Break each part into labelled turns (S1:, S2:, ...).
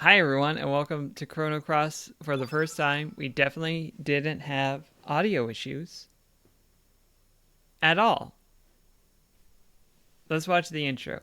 S1: Hi everyone and welcome to Chrono Cross. For the first time, we definitely didn't have audio issues at all. Let's watch the intro.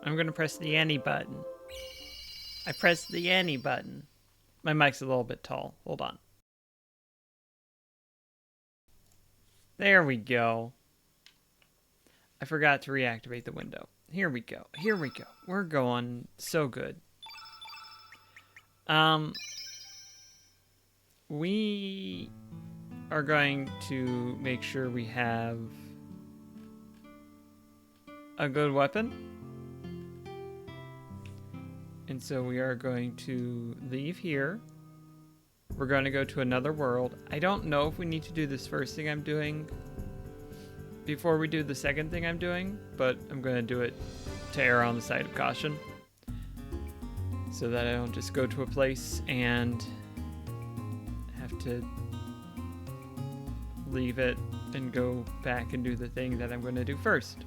S1: I'm going to press the any button. I pressed the any button. My mic's a little bit tall. Hold on. There we go. I forgot to reactivate the window. Here we go. Here we go. We're going so good. We are going to make sure we have a good weapon. And so we are going to leave here. We're going to go to another world. I don't know if we need to do this first thing I'm doing before we do the second thing I'm doing, but I'm going to do it to err on the side of caution so that I don't just go to a place and have to leave it and go back and do the thing that I'm going to do first.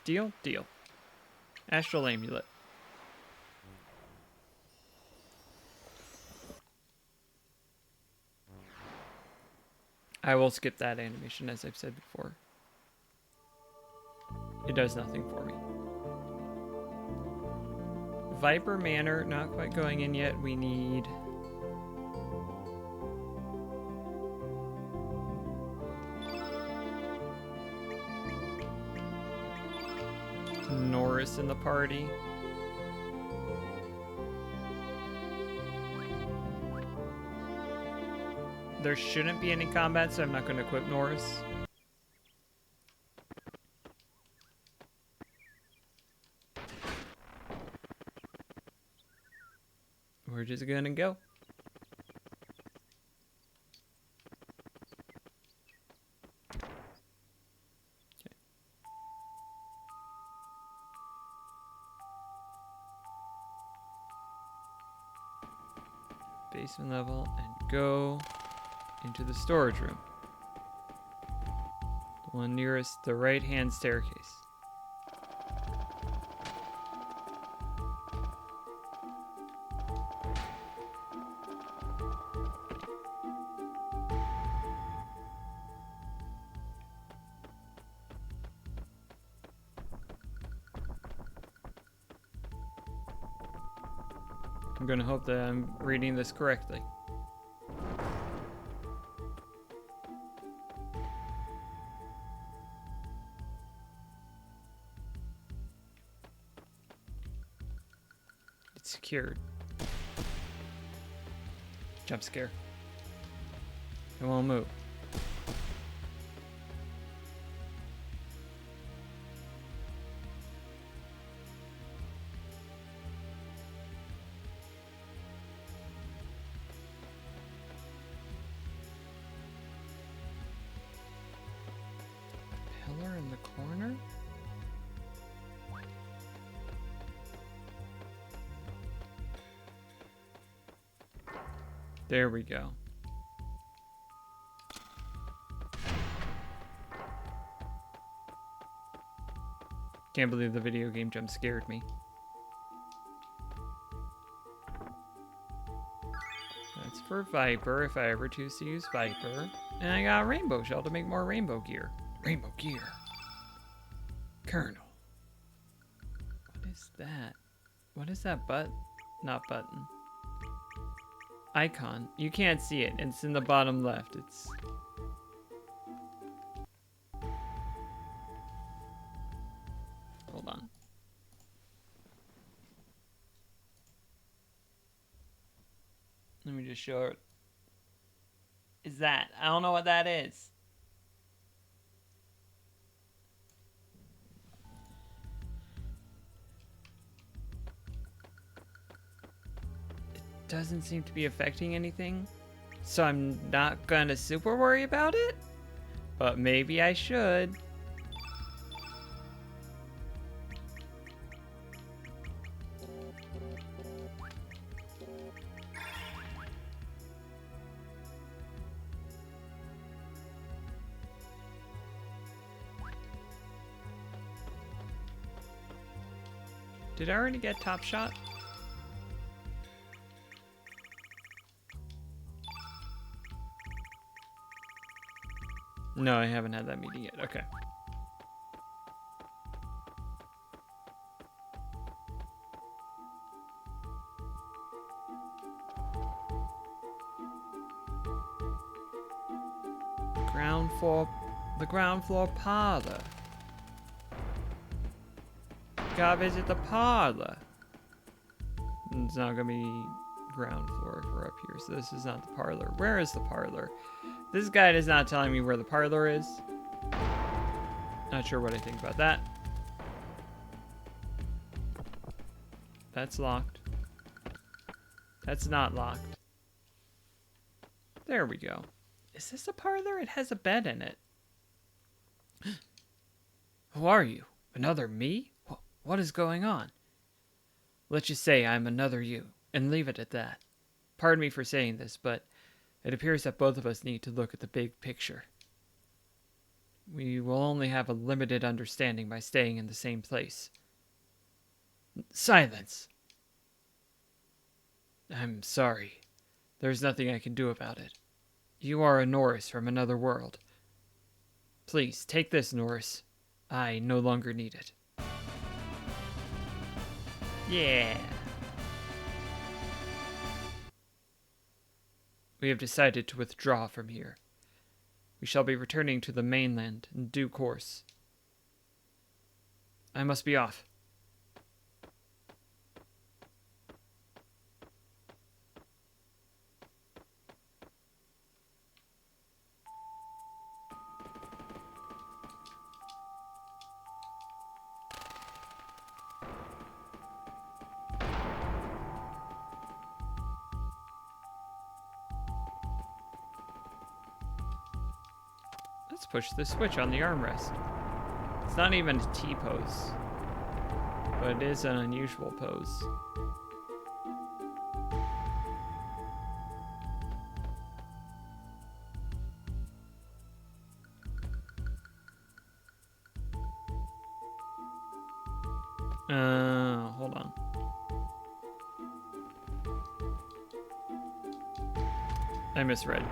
S1: Deal? Deal. Astral Amulet. I will skip that animation, as I've said before. It does nothing for me. Viper Manor, not quite going in yet. We need... Norris in the party. There shouldn't be any combat, so I'm not going to equip Norris. We're just going to go. Basement level and go into the storage room. The one nearest the right-hand staircase. I'm gonna hope that I'm reading this correctly. It's secured. Jump scare. It won't move. Pillar in the corner? There we go. Can't believe the video game jump scared me. That's for Viper, if I ever choose to use Viper. And I got a rainbow shell to make more rainbow gear. Rainbow gear. Chrono. What is that? What is that not button. Icon. You can't see it. It's in the bottom left. It's... Hold on. Let me just show it. Is that? I don't know what that is. It doesn't seem to be affecting anything. So I'm not gonna super worry about it. But maybe I should. Did I already get Top Shot? No, I haven't had that meeting yet. Okay. The ground floor parlor. Gotta visit the parlor. It's not gonna be ground floor if we're up here, so this is not the parlor. Where is the parlor? This guide is not telling me where the parlor is. Not sure what I think about that. That's locked. That's not locked. There we go. Is this a parlor? It has a bed in it. Who are you? Another me? What is going on? Let's just say I'm another you, and leave it at that. Pardon me for saying this, but it appears that both of us need to look at the big picture. We will only have a limited understanding by staying in the same place. Silence! I'm sorry. There's nothing I can do about it. You are a Norris from another world. Please, take this, Norris. I no longer need it. Yeah. We have decided to withdraw from here. We shall be returning to the mainland in due course. I must be off. Let's push the switch on the armrest. It's not even a T-pose, but it is an unusual pose. Hold on. I misread.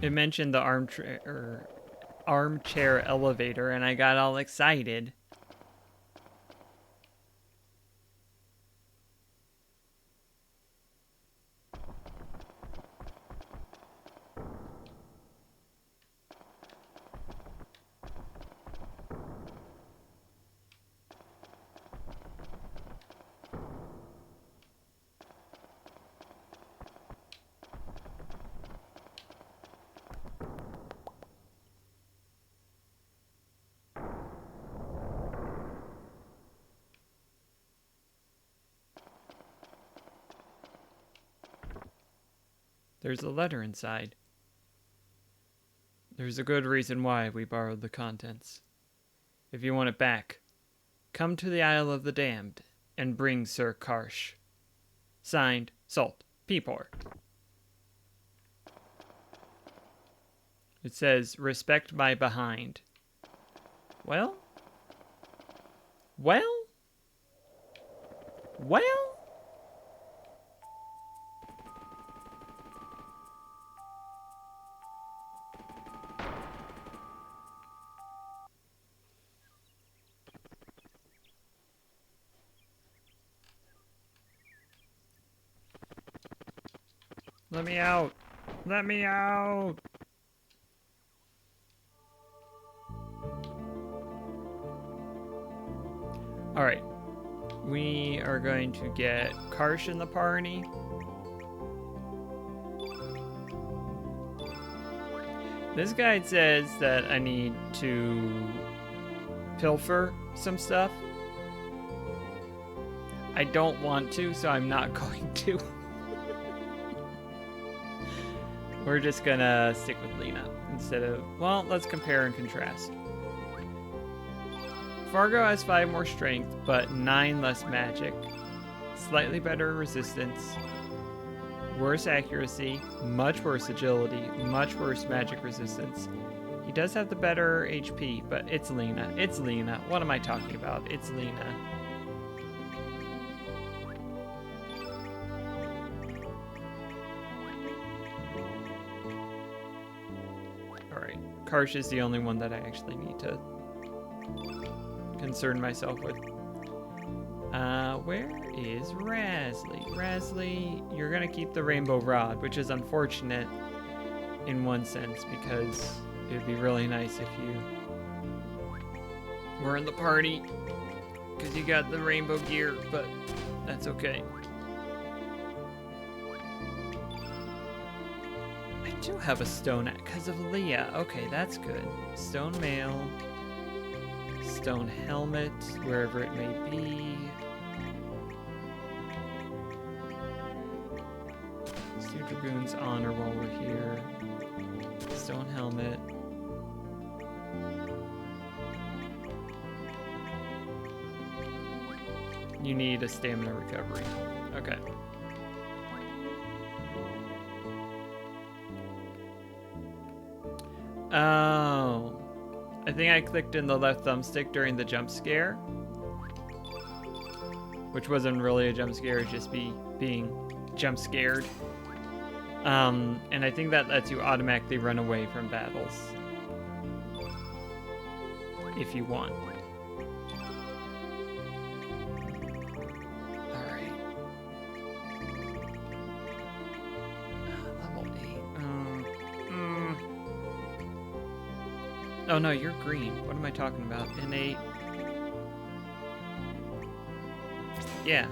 S1: It mentioned the arm armchair elevator and I got all excited. There's a letter inside. There's a good reason why we borrowed the contents. If you want it back, come to the Isle of the Damned and bring Sir Karsh. Signed, Salt Peapor. It says, respect my behind. Well? Well? Well? Let me out. Let me out. All right. We are going to get Karsh in the party. This guide says that I need to pilfer some stuff. I don't want to, so I'm not going to. We're just gonna stick with Lena instead of, well, let's compare and contrast. Fargo has 5 more strength, but 9 less magic. Slightly better resistance. Worse accuracy, much worse agility, much worse magic resistance. He does have the better HP, but it's Lena. It's Lena. What am I talking about? It's Lena. Alright, Karsh is the only one that I actually need to concern myself with. Where is Rasley? Rasley, you're gonna keep the Rainbow Rod, which is unfortunate in one sense because it would be really nice if you were in the party because you got the rainbow gear, but that's okay. I do have a stone because of Leah. Okay, that's good. Stone mail, stone helmet, wherever it may be. Stu Dragoon's honor while we're here. Stone helmet. You need a stamina recovery. Okay. Oh. I think I clicked in the left thumbstick during the jump scare. Which wasn't really a jump scare, it's just being jump scared. And I think that lets you automatically run away from battles. If you want. Alright. Level 8. Oh no, you're green. What am I talking about? Innate. Yeah.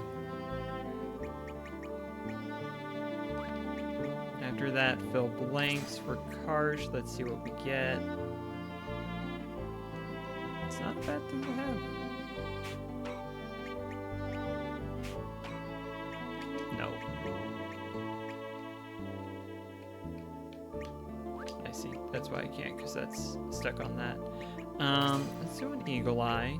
S1: After that, fill blanks for Karsh. Let's see what we get. It's not a bad thing to have. No. I see. That's why I can't, because that's stuck on that. Let's do an eagle eye.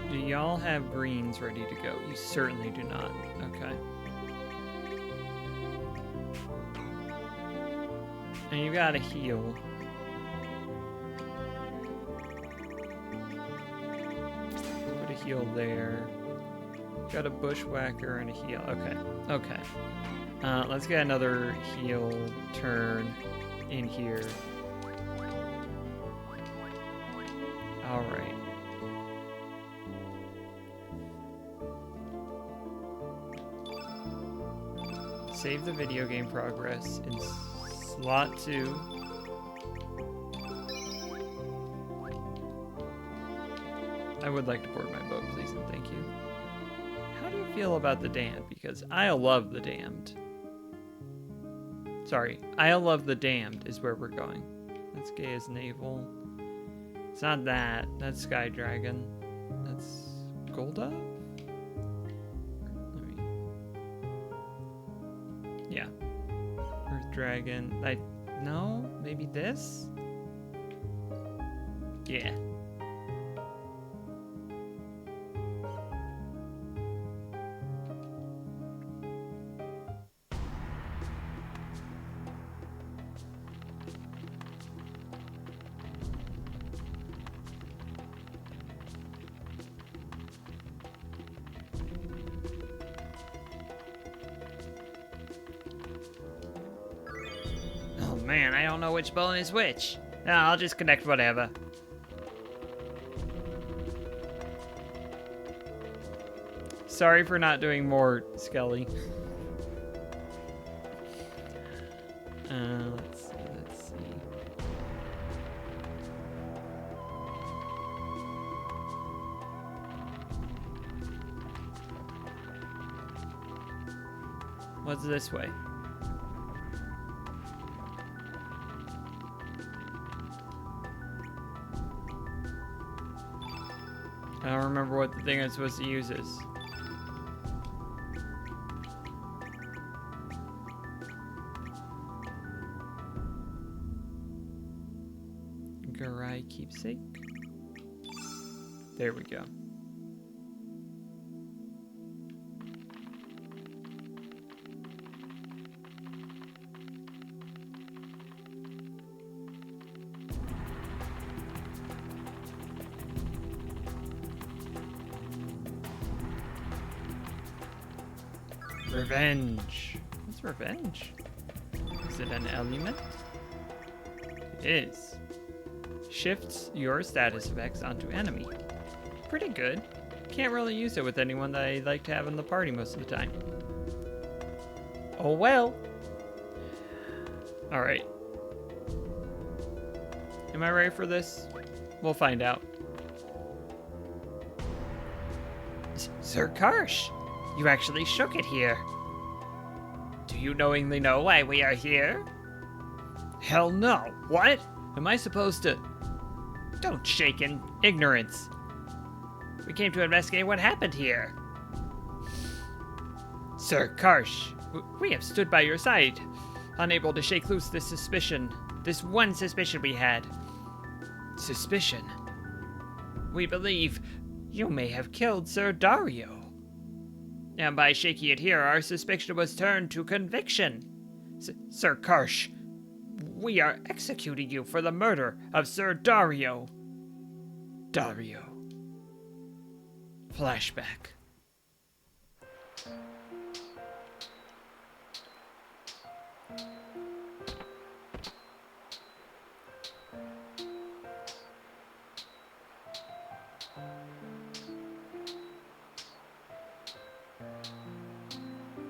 S1: Do y'all have greens ready to go? You certainly do not. Okay. And you gotta heal. Put a heal there. Got a bushwhacker and a heal. Okay. Okay. Let's get another heal turn in here. Alright. Save the video game progress in slot 2. I would like to board my boat, please and thank you. How do you feel about the Damned? Because I love the Damned. Sorry, Isle of the Damned is where we're going. That's Gaia's Naval. It's not that. That's Sky Dragon. That's Golda? Let me... Yeah. Earth Dragon. No? Maybe this? Yeah. Man, I don't know which bone is which. No, I'll just connect whatever. Sorry for not doing more, Skelly. Let's see. What's this way? I don't remember what the thing I'm supposed to use is. Garai keepsake. There we go. Revenge. What's revenge? Is it an element? It is. Shifts your status effects onto enemy. Pretty good. Can't really use it with anyone that I like to have in the party most of the time. Oh well. Alright. Am I ready for this? We'll find out. Sir Karsh, you actually shook it here. Do you knowingly know why we are here? Hell no. What? Am I supposed to... Don't shake in ignorance. We came to investigate what happened here. Sir Karsh, we have stood by your side, unable to shake loose this suspicion. This one suspicion we had. Suspicion? We believe you may have killed Sir Dario. And by shaking it here, our suspicion was turned to conviction. Sir Karsh, we are executing you for the murder of Sir Dario. Dario. Flashback.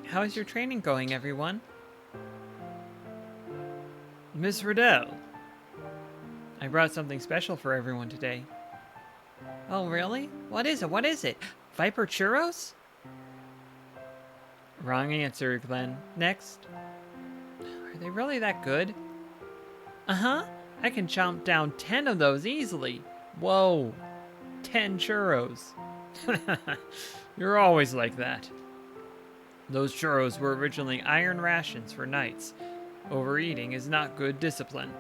S1: How is your training going, everyone? Miss Riddell, I brought something special for everyone today. Oh, really? What is it? What is it? Viper churros? Wrong answer, Glenn. Next. Are they really that good? Uh-huh. I can chomp down 10 of those easily. Whoa. 10 churros. You're always like that. Those churros were originally iron rations for knights. Overeating is not good discipline.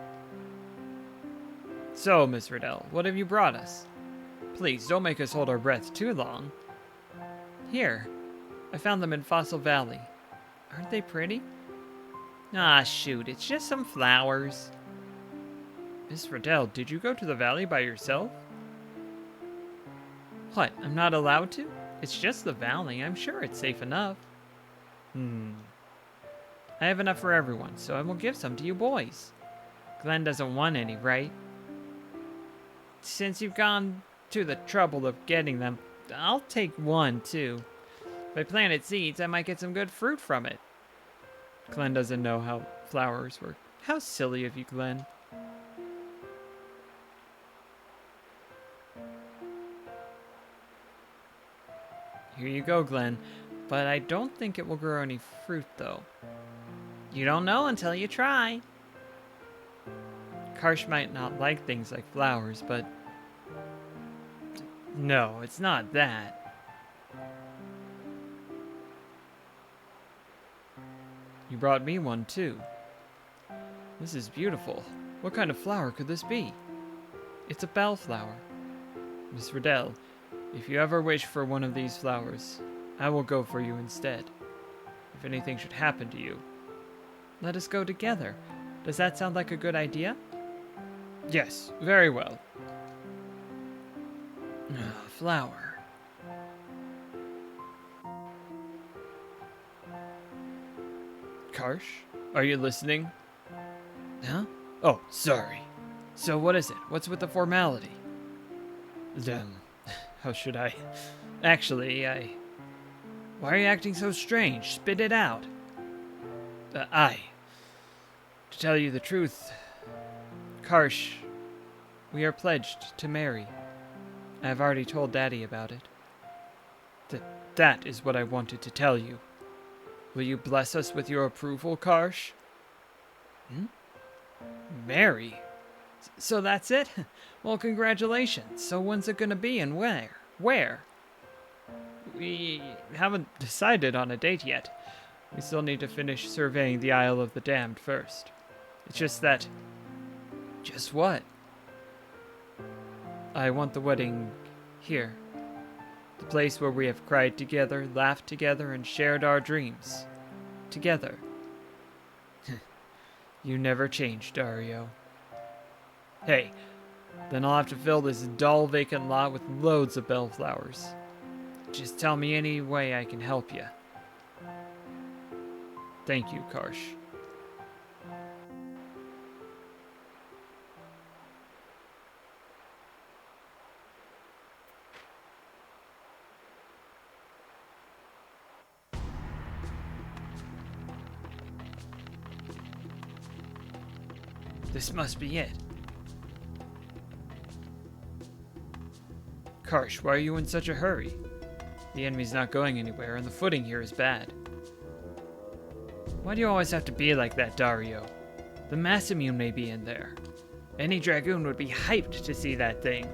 S1: So, Miss Riddell, what have you brought us? Please, don't make us hold our breath too long. Here. I found them in Fossil Valley. Aren't they pretty? Ah, shoot, it's just some flowers. Miss Riddell, did you go to the valley by yourself? What, I'm not allowed to? It's just the valley, I'm sure it's safe enough. I have enough for everyone, so I will give some to you boys. Glenn doesn't want any, right? Since you've gone to the trouble of getting them, I'll take one, too. If I planted seeds, I might get some good fruit from it. Glenn doesn't know how flowers work. How silly of you, Glenn. Here you go, Glenn. But I don't think it will grow any fruit, though. You don't know until you try. Karsh might not like things like flowers, but... No, it's not that. You brought me one, too. This is beautiful. What kind of flower could this be? It's a bellflower. Miss Riddell, if you ever wish for one of these flowers, I will go for you instead. If anything should happen to you, let us go together. Does that sound like a good idea? Yes, very well. Flower. Karsh, are you listening? Huh? Oh, sorry. So what is it? What's with the formality? How should I? Actually, Why are you acting so strange? Spit it out. To tell you the truth, Karsh, we are pledged to marry. I have already told Daddy about it. That is what I wanted to tell you. Will you bless us with your approval, Karsh? Marry? So that's it? Well, congratulations. So when's it gonna be and where? Where? We haven't decided on a date yet. We still need to finish surveying the Isle of the Damned first. It's just that... Just what? I want the wedding here. The place where we have cried together, laughed together, and shared our dreams. Together. You never change, Dario. Hey, then I'll have to fill this dull vacant lot with loads of bellflowers. Just tell me any way I can help you. Thank you, Karsh. This must be it. Karsh, why are you in such a hurry? The enemy's not going anywhere, and the footing here is bad. Why do you always have to be like that, Dario? The Masamune may be in there. Any dragoon would be hyped to see that thing.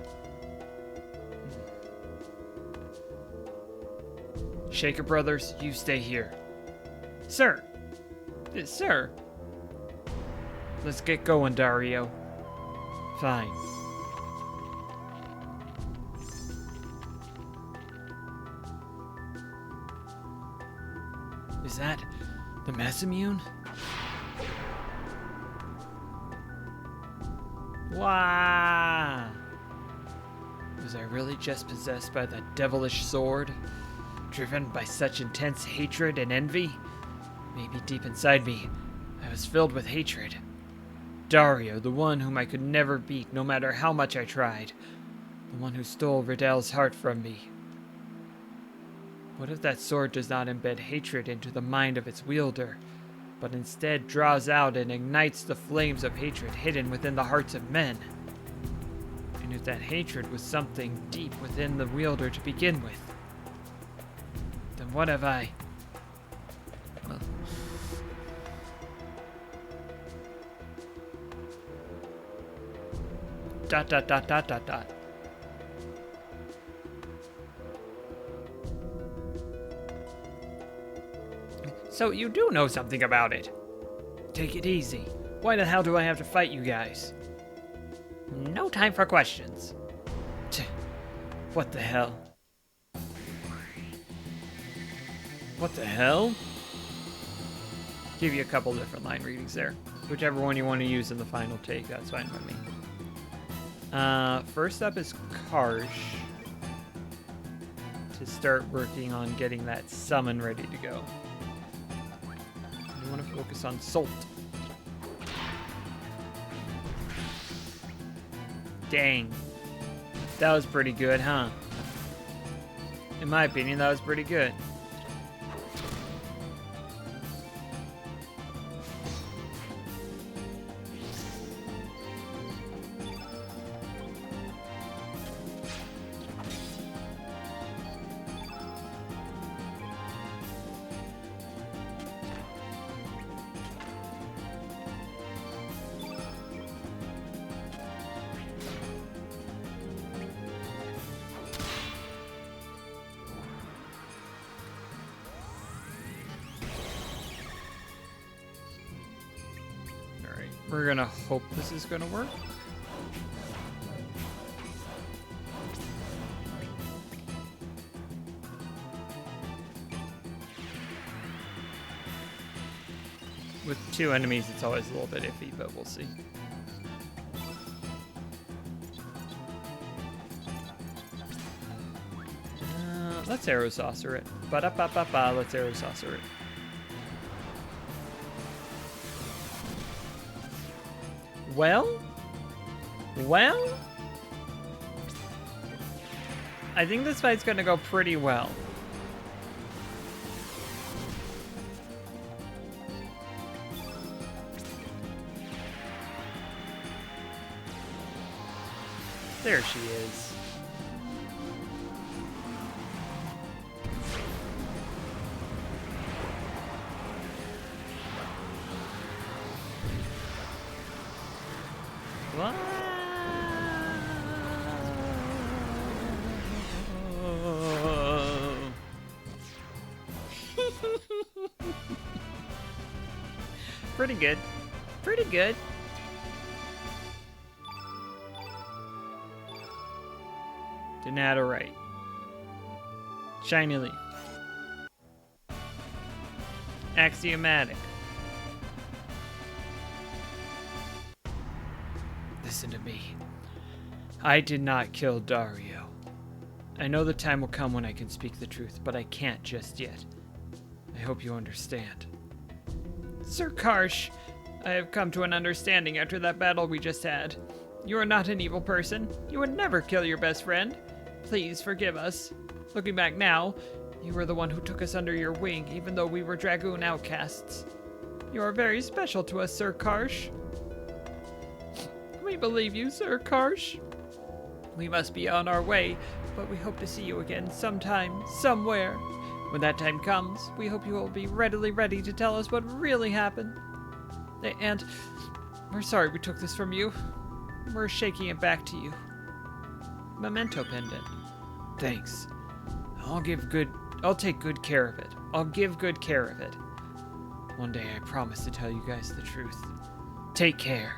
S1: Shaker Brothers, you stay here. Sir! Sir! Let's get going, Dario. Fine. Is that the Masamune? Wow! Was I really just possessed by that devilish sword? Driven by such intense hatred and envy? Maybe deep inside me, I was filled with hatred. Dario, the one whom I could never beat no matter how much I tried. The one who stole Riddell's heart from me. What if that sword does not embed hatred into the mind of its wielder, but instead draws out and ignites the flames of hatred hidden within the hearts of men? And if that hatred was something deep within the wielder to begin with, then what have I... Well... Dot dot dot dot dot dot. So you do know something about it. Take it easy. Why the hell do I have to fight you guys? No time for questions. What the hell? What the hell? give you a couple different line readings there. Whichever one you want to use in the final take, that's fine with me. First up is Karsh. To start working on getting that summon ready to go. You want to focus on Salt. Dang. That was pretty good, huh? In my opinion, that was pretty good. We're gonna hope this is gonna work. With two enemies, it's always a little bit iffy, but we'll see. Let's arrow saucer it. Ba-da-ba-ba-ba, let's arrow saucer it. Well, I think this fight's gonna go pretty well. There she is. What? Pretty good. Pretty good. Donato right. Shiny leaf. Axiomatic. Listen to me. I did not kill Dario. I know the time will come when I can speak the truth, but I can't just yet. I hope you understand. Sir Karsh, I have come to an understanding after that battle we just had. You are not an evil person. You would never kill your best friend. Please forgive us. Looking back now, you were the one who took us under your wing, even though we were Dragoon outcasts. You are very special to us, Sir Karsh. We believe you, Sir Karsh. We must be on our way, but we hope to see you again sometime, somewhere. When that time comes, we hope you will be readily ready to tell us what really happened. And we're sorry we took this from you. We're shaking it back to you. Memento pendant. Thanks. I'll take good care of it. I'll give good care of it. One day I promise to tell you guys the truth. Take care.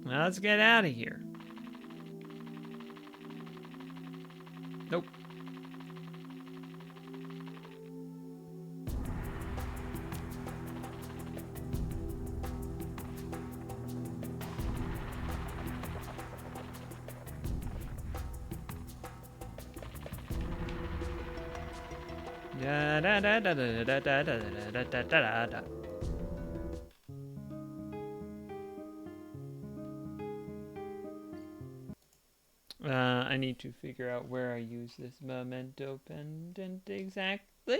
S1: Now let's get out of here. Nope. Da da da da da da da da da da da da. I need to figure out where I use this memento pendant exactly.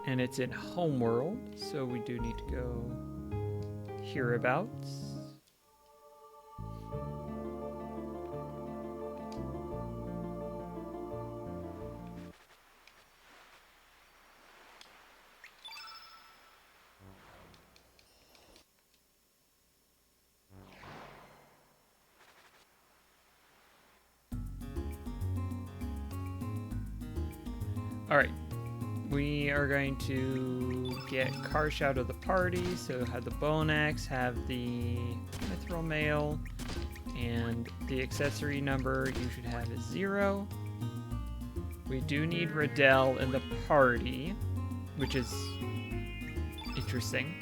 S1: And it's in Homeworld, so we do need to go hereabouts. All right, We are going to get Karsh out of the party, so have the Bone Axe, have the Mithril Mail, and the accessory number you should have is 0. We do need Riddell in the party, which is interesting.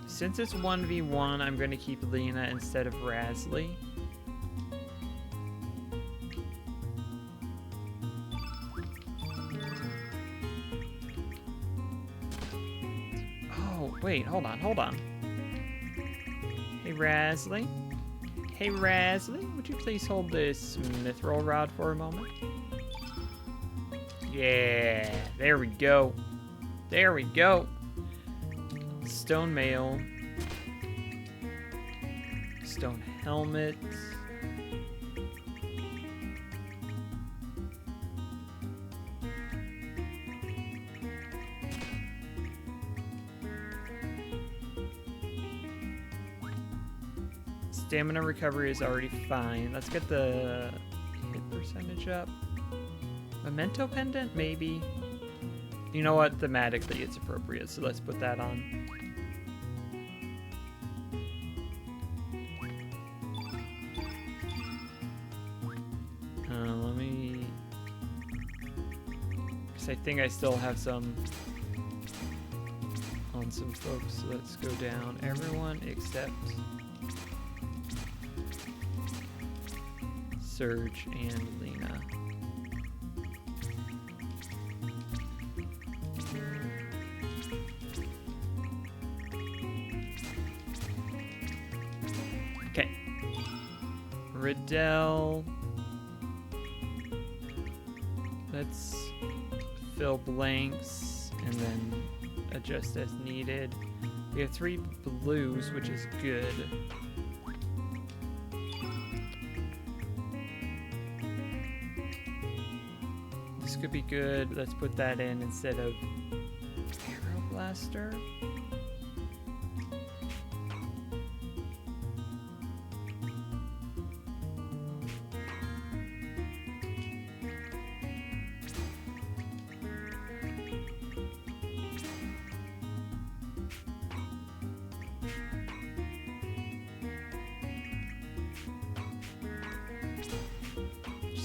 S1: Since it's 1v1, I'm going to keep Lena instead of Rasley. Wait, hold on. Hey, Rasley. Hey, Rasley, would you please hold this mithril rod for a moment? Yeah, there we go. There we go. Stone mail. Stone helmet. Stamina recovery is already fine. Let's get the hit percentage up. Memento pendant, maybe. You know what? Thematically, it's appropriate, so let's put that on. Let me... Because I think I still have some on some folks, so let's go down. Everyone except Surge and Lena. Okay. Riddell. Let's fill blanks and then adjust as needed. We have 3 blues, which is good. This could be good. Let's put that in instead of Arrow Blaster.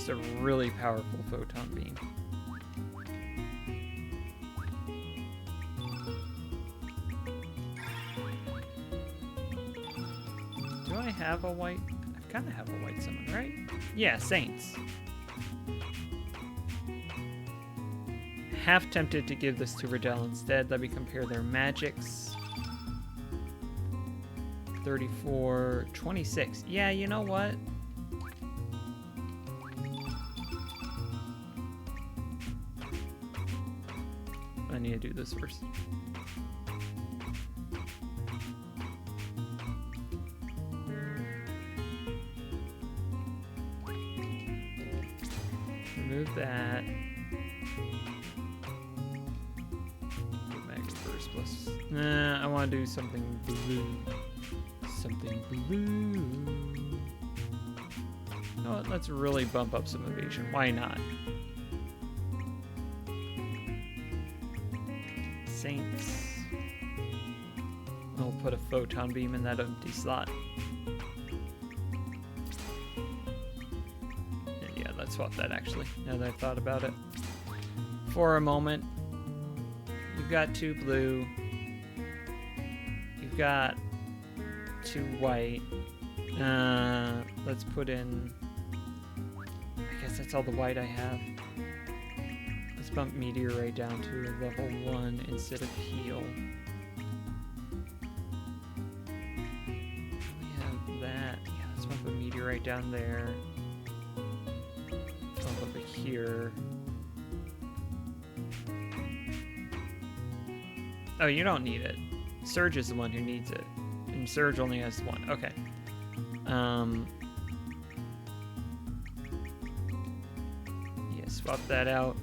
S1: A really powerful photon beam. Do I have a white? I kind of have a white summon, right? Yeah, Saints. Half tempted to give this to Riddell instead. Let me compare their magics. 34, 26. Yeah, you know what? I need to do this first. Remove that. Mag reverse plus. Nah, I want to do something blue. Something blue. You know what? Let's really bump up some evasion. Why not? Saints. I'll put a photon beam in that empty slot. And yeah, let's swap that actually, now that I've thought about it. For a moment, you've got 2 blue. You've got 2 white. Let's put in... I guess that's all the white I have. Let's bump Meteorite down to level 1 instead of heal. We have that. Yeah, let's bump a Meteorite down there. Bump over here. Oh, you don't need it. Surge is the one who needs it. And Surge only has 1. Okay. Yeah, swap that out.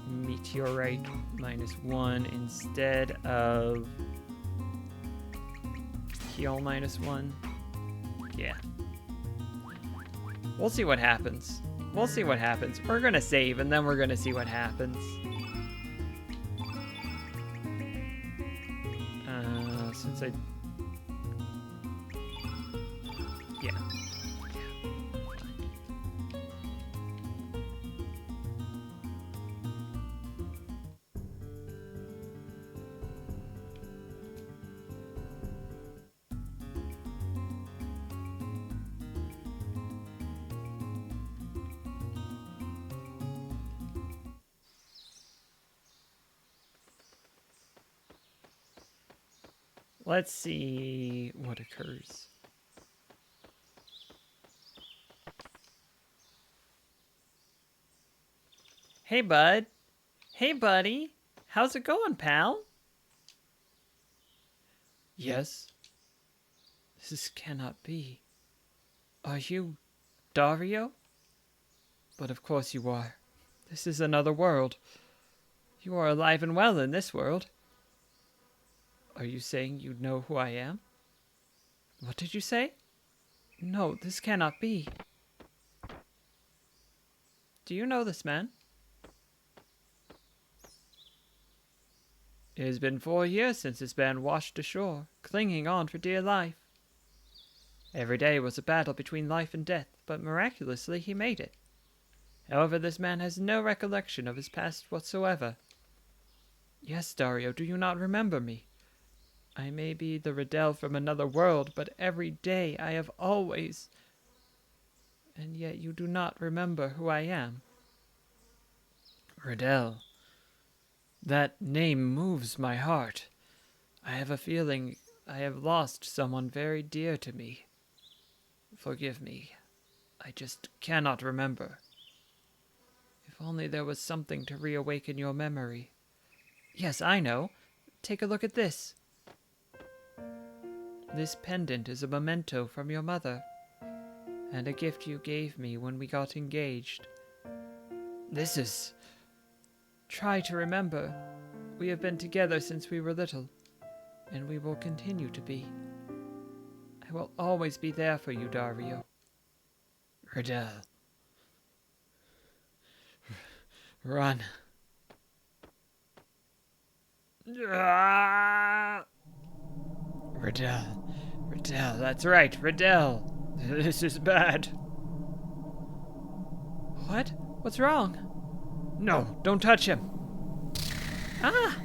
S1: Meteorite -1 instead of heal -1. Yeah. We'll see what happens. We'll see what happens. We're gonna save, and then we're gonna see what happens. Since I... Yeah. Let's see what occurs. Hey, bud. Hey, buddy. How's it going, pal? Yes. This cannot be. Are you Dario? But of course you are. This is another world. You are alive and well in this world. Are you saying you know who I am? What did you say? No, this cannot be. Do you know this man? It has been 4 years since this man washed ashore, clinging on for dear life. Every day was a battle between life and death, but miraculously he made it. However, this man has no recollection of his past whatsoever. Yes, Dario, do you not remember me? I may be the Riddell from another world, but every day I have always... And yet you do not remember who I am. Riddell. That name moves my heart. I have a feeling I have lost someone very dear to me. Forgive me. I just cannot remember. If only there was something to reawaken your memory. Yes, I know. Take a look at this. This pendant is a memento from your mother, and a gift you gave me when we got engaged. This is... Try to remember. We have been together since we were little, and we will continue to be. I will always be there for you, Dario. Riddell. Run. Riddell. Riddell, that's right, Riddell. This is bad. What? What's wrong? No, don't touch him. Ah!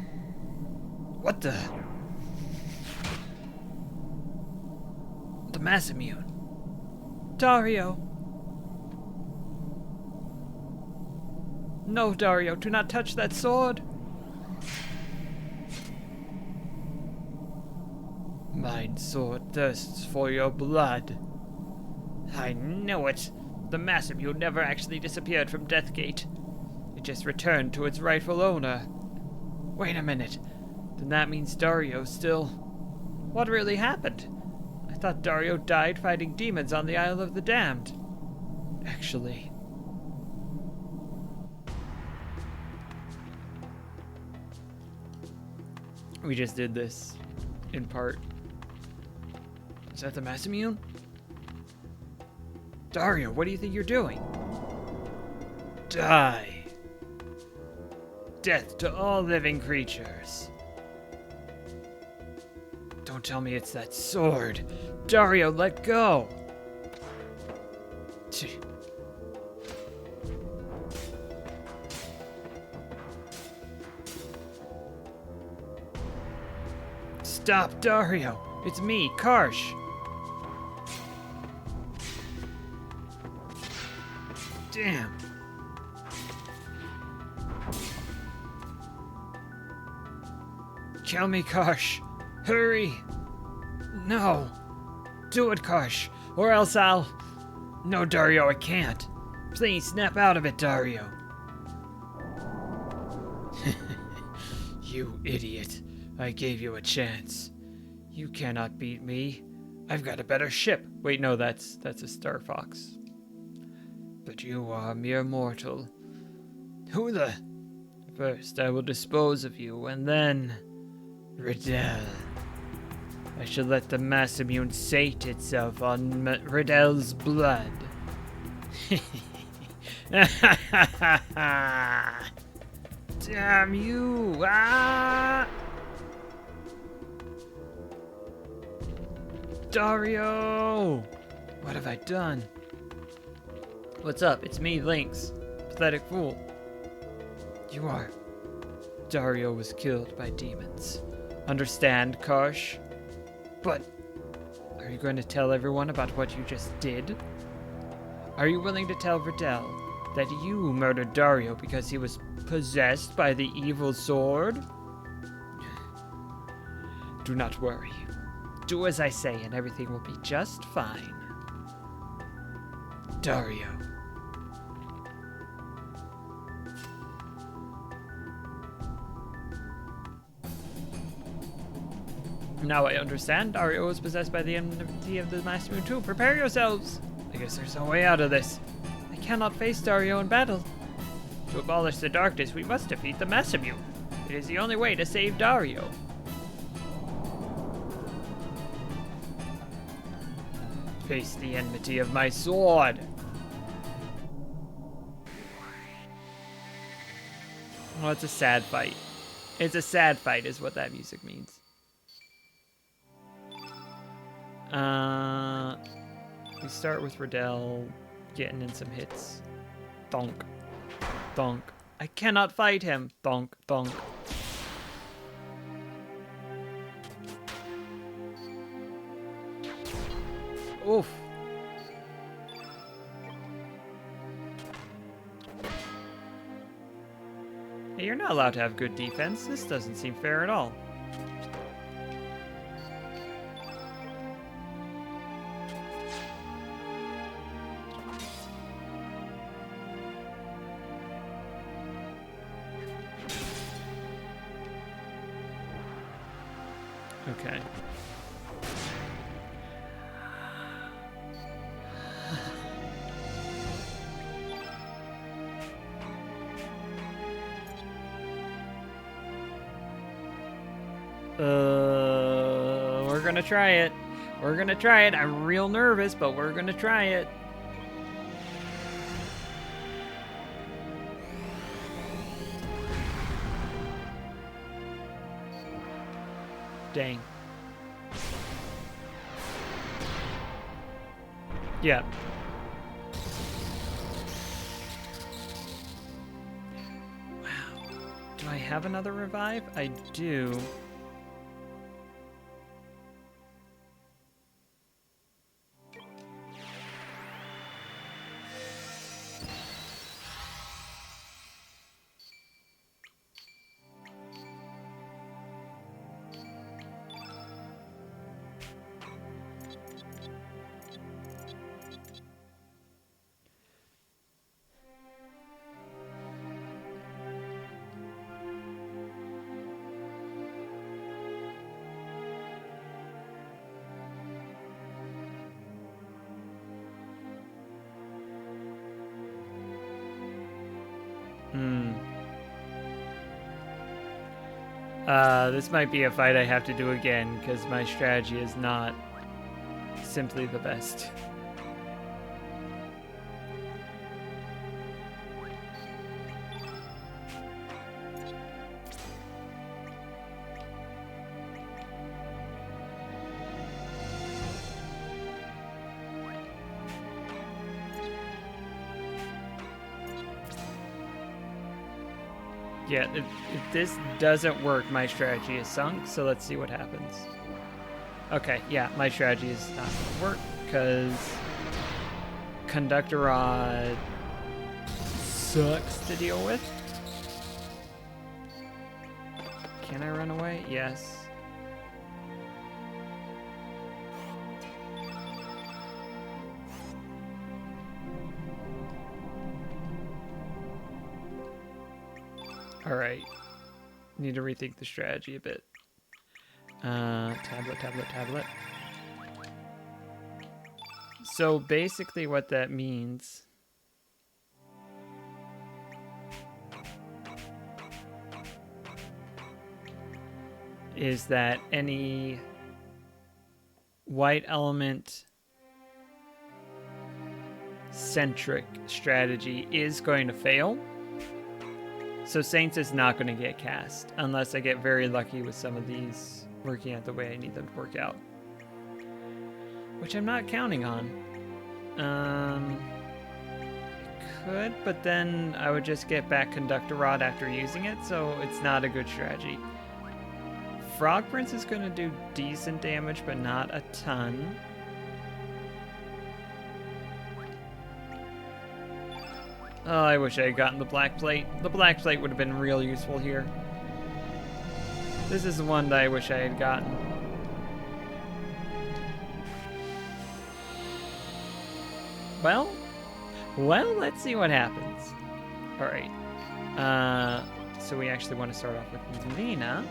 S1: What the? The mass immune. Dario. No, Dario, do not touch that sword. Mine sword thirsts for your blood. I know it. The mass immune never actually disappeared from Deathgate. It just returned to its rightful owner. Wait a minute. Then that means Dario still... What really happened? I thought Dario died fighting demons on the Isle of the Damned. Actually... We just did this, in part. Is that the mass immune? Dario, what do you think you're doing? Die. Death to all living creatures. Don't tell me it's that sword. Dario, let go. Stop, Dario. It's me, Karsh. Damn. Kill me, Karsh. Hurry. No. Do it, Karsh, or else I'll... No, Dario, I can't. Please, snap out of it, Dario. You idiot. I gave you a chance. You cannot beat me. I've got a better ship. Wait, no, that's a Star Fox. But you are a mere mortal. Who the... First, I will dispose of you, and then... Riddell. I shall let the mass immune sate itself on Riddell's blood. Damn you! Ah! Dario! What have I done? What's up? It's me, Lynx. Pathetic fool. You are. Dario was killed by demons. Understand, Karsh? But are you going to tell everyone about what you just did? Are you willing to tell Verdell that you murdered Dario because he was possessed by the evil sword? Do not worry. Do as I say and everything will be just fine. Dario. Now I understand. Dario was possessed by the enmity of the Master Moon too. Prepare yourselves! I guess there's no way out of this. I cannot face Dario in battle. To abolish the darkness, we must defeat the Masamune. It is the only way to save Dario. Face the enmity of my sword. Oh, it's a sad fight. It's a sad fight is what that music means. We start with Riddell getting in some hits. Thonk. Thonk. I cannot fight him. Thonk. Thonk. Oof. Hey, you're not allowed to have good defense. This doesn't seem fair at all. Okay. We're gonna try it. We're gonna try it. I'm real nervous, but we're gonna try it. Dang. Yeah. Wow. Do I have another revive? I do. This might be a fight I have to do again, because my strategy is not simply the best. Yeah, if this doesn't work, my strategy is sunk, so let's see what happens. Okay, yeah, my strategy is not going to work, because Conductor Rod sucks to deal with. Can I run away? Yes. Alright. Need to rethink the strategy a bit. Tablet. So basically what that means is that any white element centric strategy is going to fail. So Saints is not going to get cast unless I get very lucky with some of these working out the way I need them to work out. Which I'm not counting on. It could, but then I would just get back Conductor Rod after using it, so it's not a good strategy. Frog Prince is going to do decent damage, but not a ton. Oh, I wish I had gotten the Black Plate. The Black Plate would have been real useful here. This is the one that I wish I had gotten. Well, let's see what happens. All right. So we actually want to start off with Lena.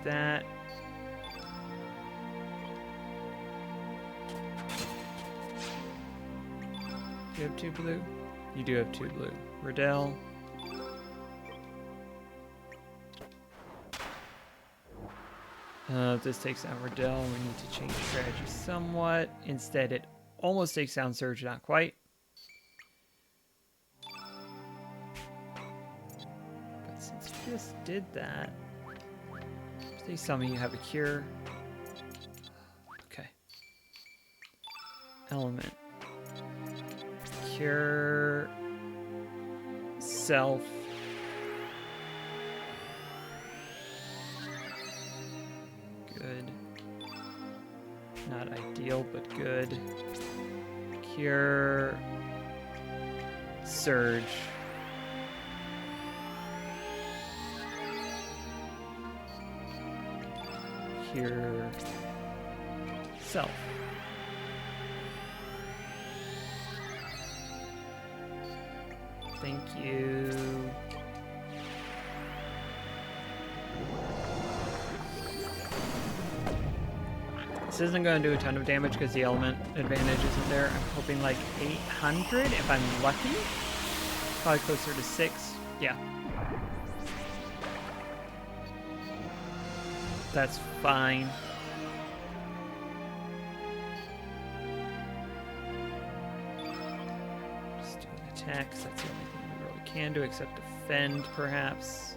S1: That. Do you have 2 blue? You do have 2 blue. Riddell. If this takes down Riddell, we need to change strategy somewhat. Instead, it almost takes down Surge, not quite. But since this did that, please tell me you have a cure. Okay. Element. Cure. Self. Good. Not ideal, but good. Cure. Surge. Cure. Self. Thank you. This isn't going to do a ton of damage because the element advantage isn't there. I'm hoping like 800 if I'm lucky. Probably closer to 6. Yeah. That's fine. Just do an attack, 'cause that's the only thing we really can do, except defend, perhaps.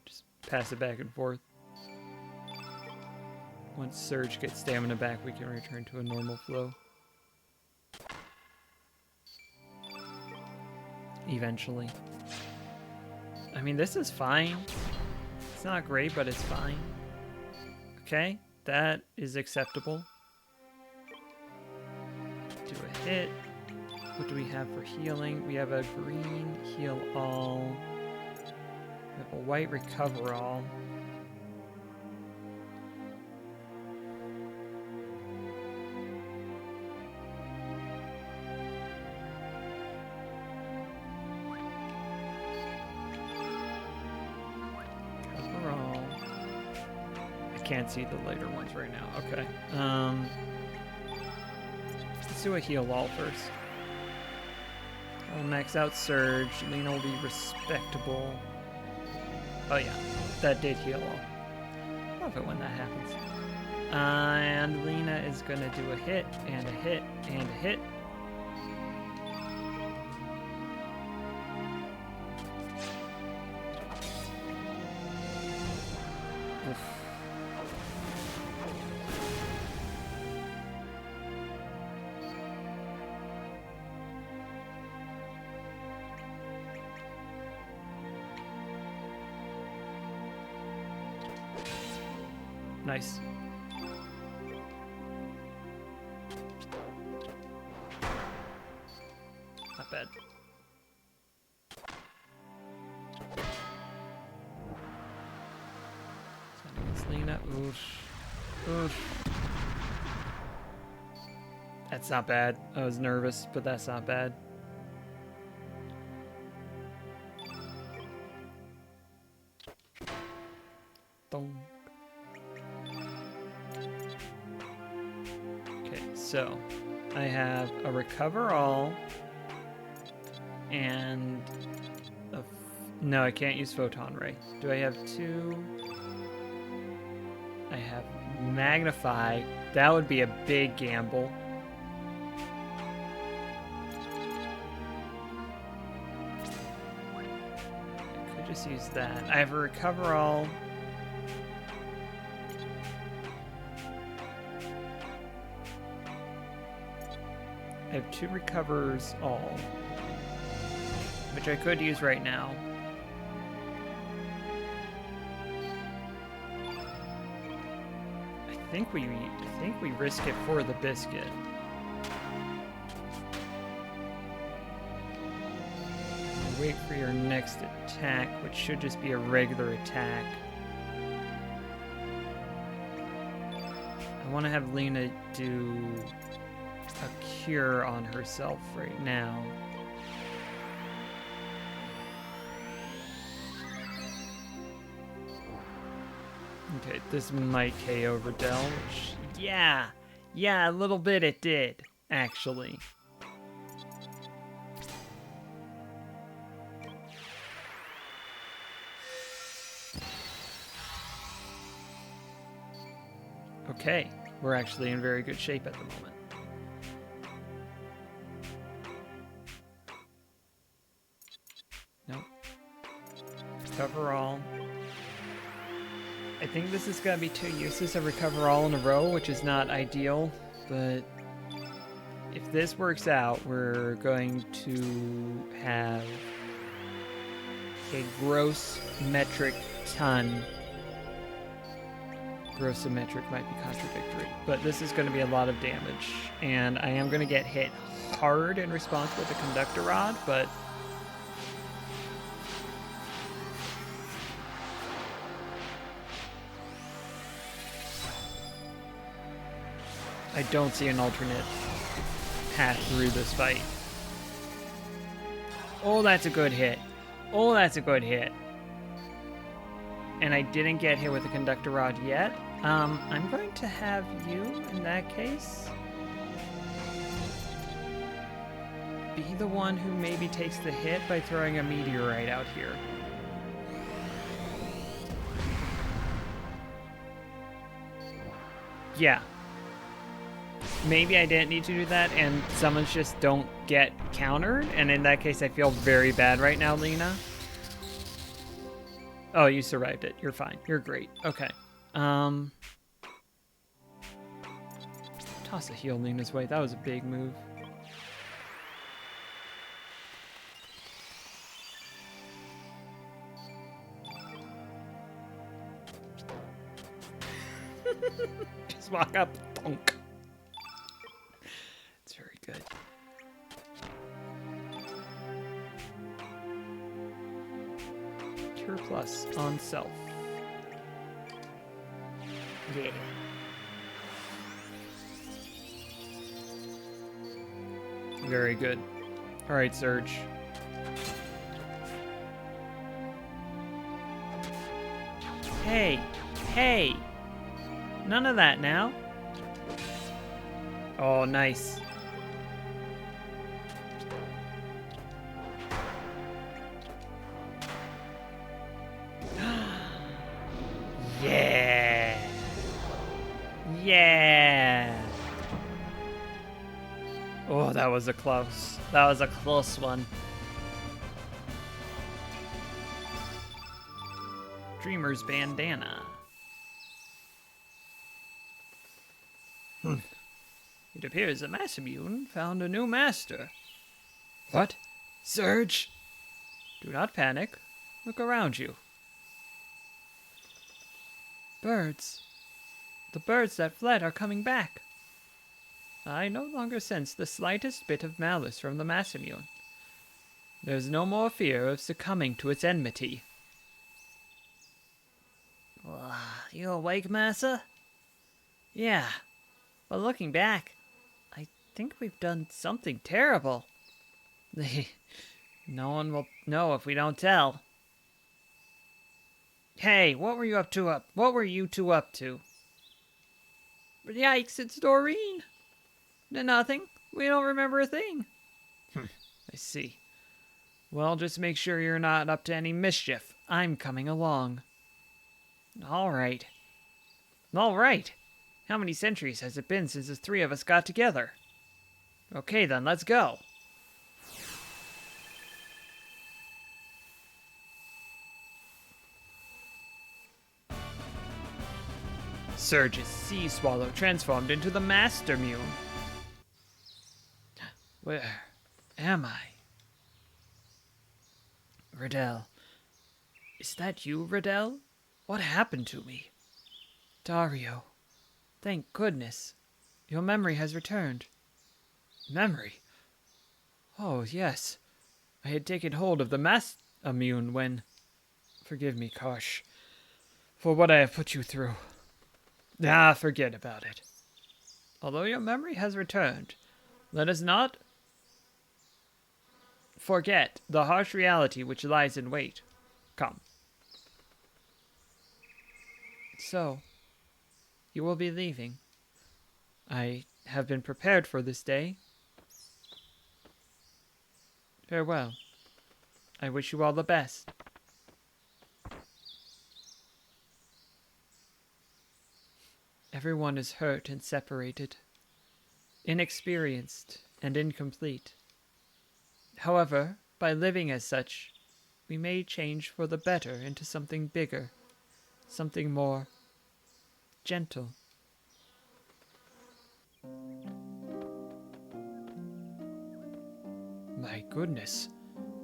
S1: Just pass it back and forth. Once Surge gets stamina back, we can return to a normal flow. Eventually. I mean, this is fine. It's not great, but it's fine. Okay, that is acceptable. Do a hit. What do we have for healing? We have a green heal all. We have a white recover all. Can't see the later ones right now. Okay. Let's do a heal all first. I'll max out Surge. Lena will be respectable. Oh yeah, that did heal all. Love it when that happens. And Lena is gonna do a hit and a hit and a hit. Oof. Nice. Not bad. Send against Lena. Oof. Oof. That's not bad. I was nervous, but that's not bad. Dong. So, I have a recover all, and no, I can't use photon ray. Do I have two? I have magnify. That would be a big gamble. I could just use that. I have a recover all. I have two recovers all, which I could use right now. I think we risk it for the biscuit. Wait for your next attack, which should just be a regular attack. I want to have Lena do a cure on herself right now. Okay, this might KO Riddell, which, yeah, a little bit it did, actually. Okay, we're actually in very good shape at the moment. Nope. Recover all. I think this is going to be 2 uses of recover all in a row, which is not ideal, but if this works out, we're going to have a gross metric ton. Gross metric might be contradictory, but this is going to be a lot of damage, and I am going to get hit hard in response with the conductor rod, but I don't see an alternate path through this fight. Oh, that's a good hit. Oh, that's a good hit. And I didn't get hit with the conductor rod yet. I'm going to have you, in that case, be the one who maybe takes the hit by throwing a meteorite out here. Yeah. Maybe I didn't need to do that, and summons just don't get countered, and in that case I feel very bad right now, Lena. Oh, you survived it. You're fine. You're great. Okay. Toss a heal Lena's way. That was a big move. Just walk up. Thunk. It's very good. Cure plus on self. Yeah. Very good. All right, Surge. Hey, hey. None of that now. Oh, nice. Yeah. Yeah. Oh, that was a close. That was a close one. Dreamer's bandana. It appears the Masamune found a new master. What? Surge? Do not panic. Look around you. Birds. The birds that fled are coming back. I no longer sense the slightest bit of malice from the Masamune. There's no more fear of succumbing to its enmity. You awake, Massa? Yeah, but looking back, I think we've done something terrible. No one will know if we don't tell. Hey, what were you up to? What were you two up to? Yikes, it's Doreen. Nothing. We don't remember a thing. I see. Well, just make sure you're not up to any mischief. I'm coming along. All right. All right. How many centuries has it been since the three of us got together? Okay, then, let's go. Surge's sea swallow transformed into the Master Mew. Where am I? Riddell. Is that you, Riddell? What happened to me? Dario. Thank goodness. Your memory has returned. Memory? Oh, yes. I had taken hold of the Mass-Immune when... Forgive me, Karsh, for what I have put you through. Forget about it. Although your memory has returned, let us not forget the harsh reality which lies in wait. Come. So, you will be leaving. I have been prepared for this day. Farewell. I wish you all the best. Everyone is hurt and separated, inexperienced and incomplete. However, by living as such, we may change for the better into something bigger, something more gentle. My goodness,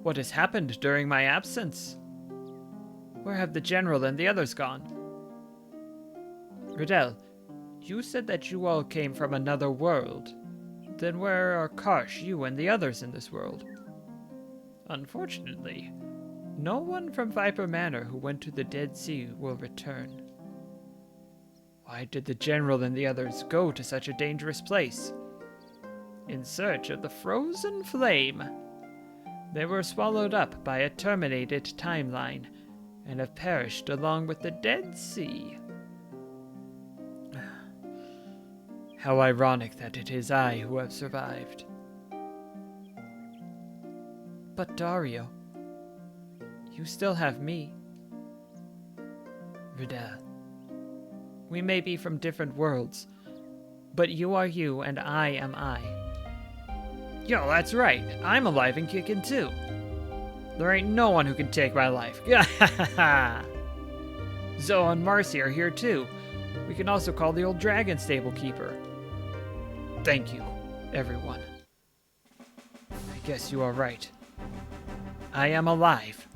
S1: what has happened during my absence? Where have the general and the others gone? Riddell, you said that you all came from another world. Then where are Karsh, you, and the others in this world? Unfortunately, no one from Viper Manor who went to the Dead Sea will return. Why did the general and the others go to such a dangerous place? In search of the frozen flame. They were swallowed up by a terminated timeline and have perished along with the Dead Sea. How ironic that it is I who have survived. But Dario, you still have me. Riddell, we may be from different worlds, but you are you and I am I. Yo, that's right. I'm alive and kicking too. There ain't no one who can take my life. Zoe and Marcy are here too. We can also call the old dragon stable keeper. Thank you, everyone. I guess you are right. I am alive,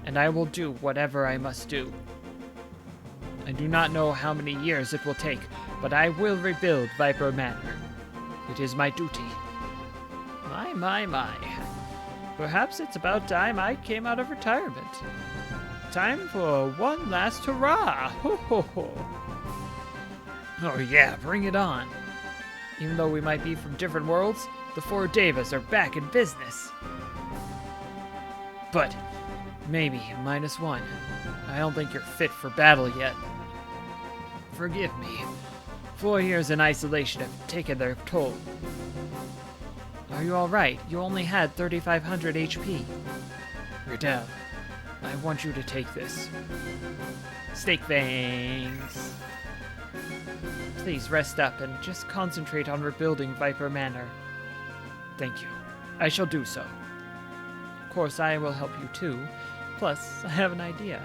S1: and I will do whatever I must do. I do not know how many years it will take, but I will rebuild Viper Manor. It is my duty. My. Perhaps it's about time I came out of retirement. Time for one last hurrah! Ho ho ho! Oh yeah, bring it on. Even though we might be from different worlds, the four Devas are back in business. But maybe -1. I don't think you're fit for battle yet. Forgive me. 4 years in isolation have taken their toll. Are you alright? You only had 3,500 HP. Riddell, I want you to take this. Snake fangs. Please rest up and just concentrate on rebuilding Viper Manor. Thank you. I shall do so. Of course, I will help you too. Plus, I have an idea.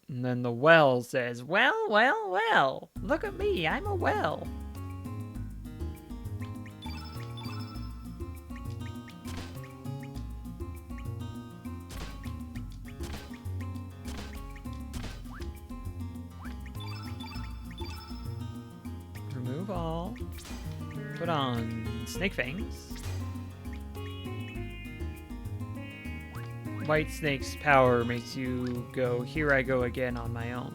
S1: And then the well says, well, look at me, I'm a well. Remove all. Put on snake fangs. White Snake's power makes you go, here I go again on my own.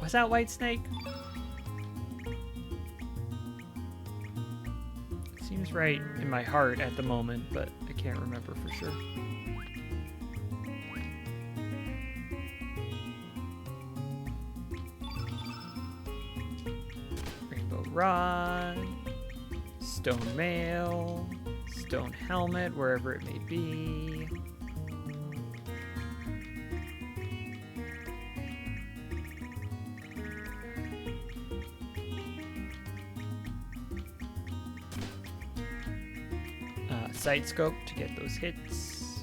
S1: Was that White Snake? Seems right in my heart at the moment, but I can't remember for sure. rod, stone mail, stone helmet, wherever it may be. Sight scope to get those hits.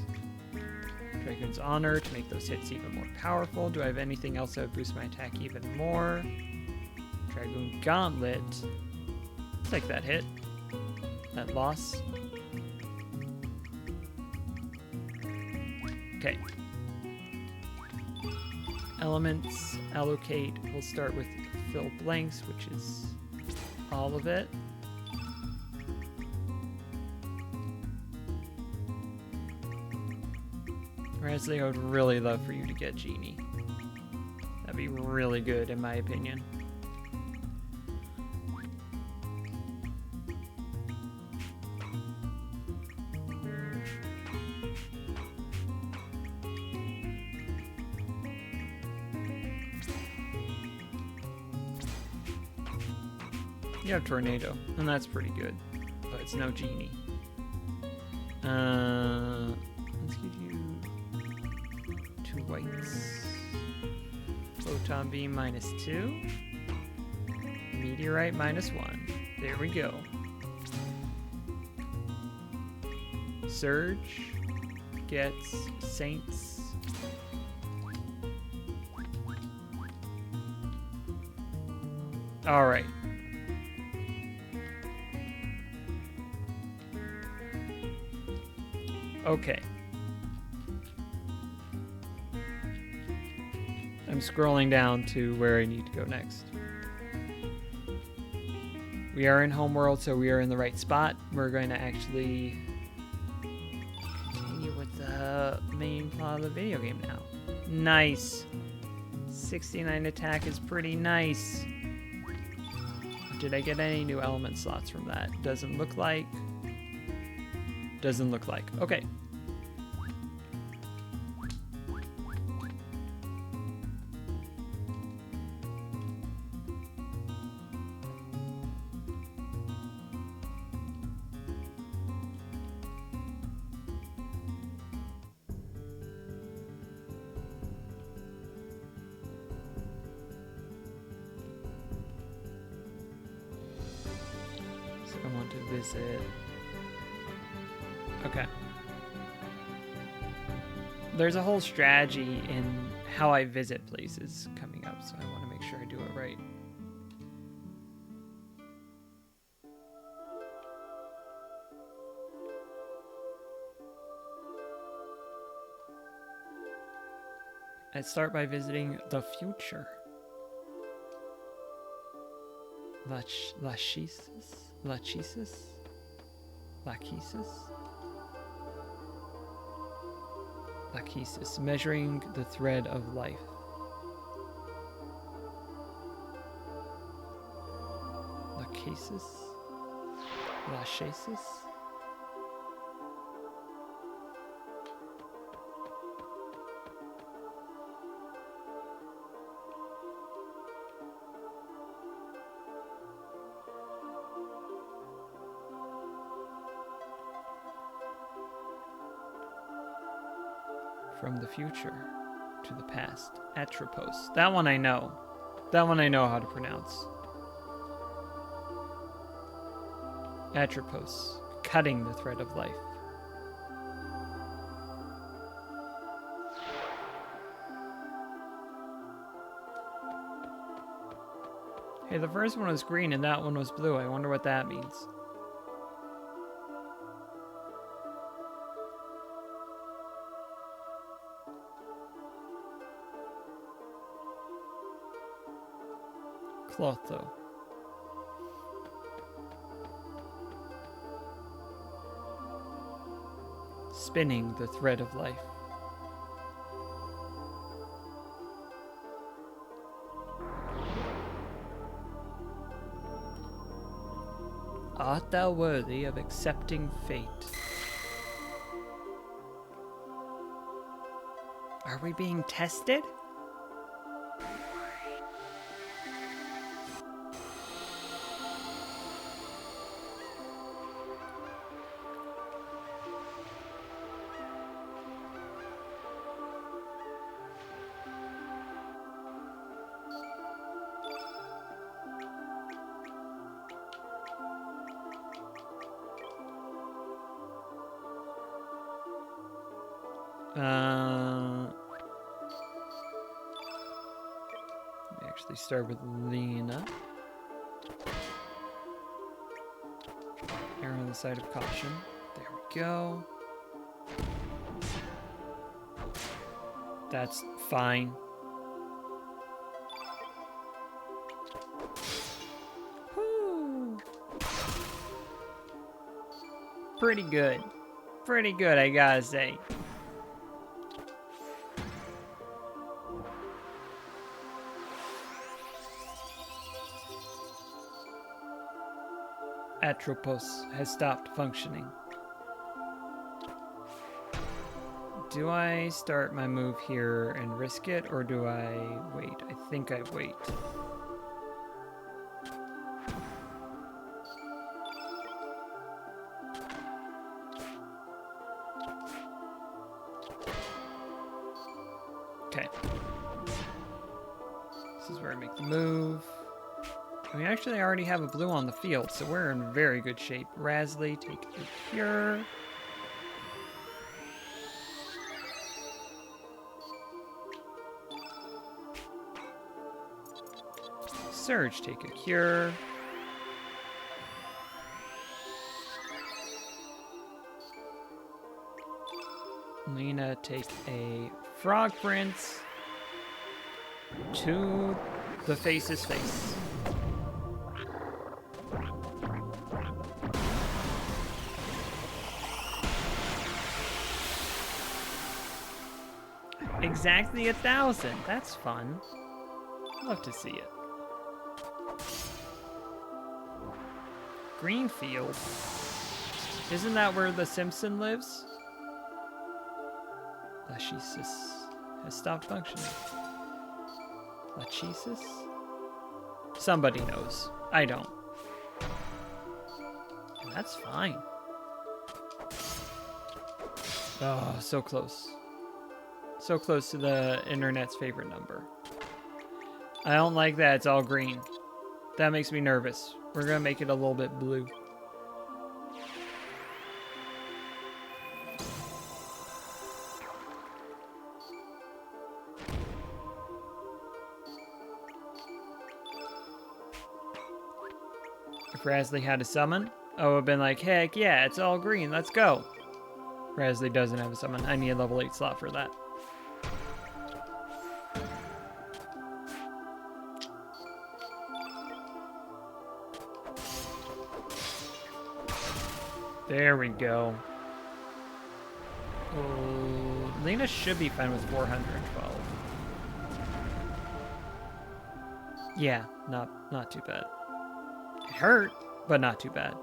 S1: Dragon's Honor to make those hits even more powerful. Do I have anything else that would boost my attack even more? Dragoon Gauntlet. Take that hit. That loss. Okay. Elements, allocate. We'll start with fill blanks, which is all of it. Honestly, I would really love for you to get Genie. That'd be really good, in my opinion. You have Tornado, and that's pretty good, but it's no Genie. Let's give you 2 whites. Photon Beam -2. Meteorite -1. There we go. Surge gets Saints. All right. Okay. I'm scrolling down to where I need to go next. We are in Homeworld, so we are in the right spot. We're going to actually continue with the main plot of the video game now. Nice. 69 attack is pretty nice. Did I get any new element slots from that? Doesn't look like. Doesn't look like. Okay. So I want to visit. Okay. There's a whole strategy in how I visit places coming up, so I want to make sure I do it right. I'd start by visiting the future. Lachesis, measuring the thread of life. Lachesis. From the future to the past. Atropos. That one I know. That one I know how to pronounce. Atropos. Cutting the thread of life. Hey, the first one was green and that one was blue. I wonder what that means. Clotho. Spinning the thread of life. Art thou worthy of accepting fate? Are we being tested? Let me actually start with Lena. Err on the side of caution. There we go. That's fine. Woo. Pretty good. Pretty good, I gotta say. Atropos has stopped functioning. Do I start my move here and risk it, or do I wait? I think I wait. Okay. This is where I make the move. We actually already have a blue on the field, so we're in very good shape. Rasley, take a cure. Surge, take a cure. Lena, take a frog prince. To the face's face. Exactly 1,000. That's fun. Love to see it. Greenfield. Isn't that where the Simpson lives? Lachesis has stopped functioning. Lachesis? Somebody knows. I don't. And that's fine. Oh, so close. So close to the internet's favorite number. I don't like that it's all green. That makes me nervous. We're gonna make it a little bit blue. If Rasley had a summon, I would have been like, heck yeah, it's all green, let's go. Rasley doesn't have a summon. I need a level 8 slot for that. There we go. Oh, Lena should be fine with 412. Yeah, not too bad. It hurt, but not too bad.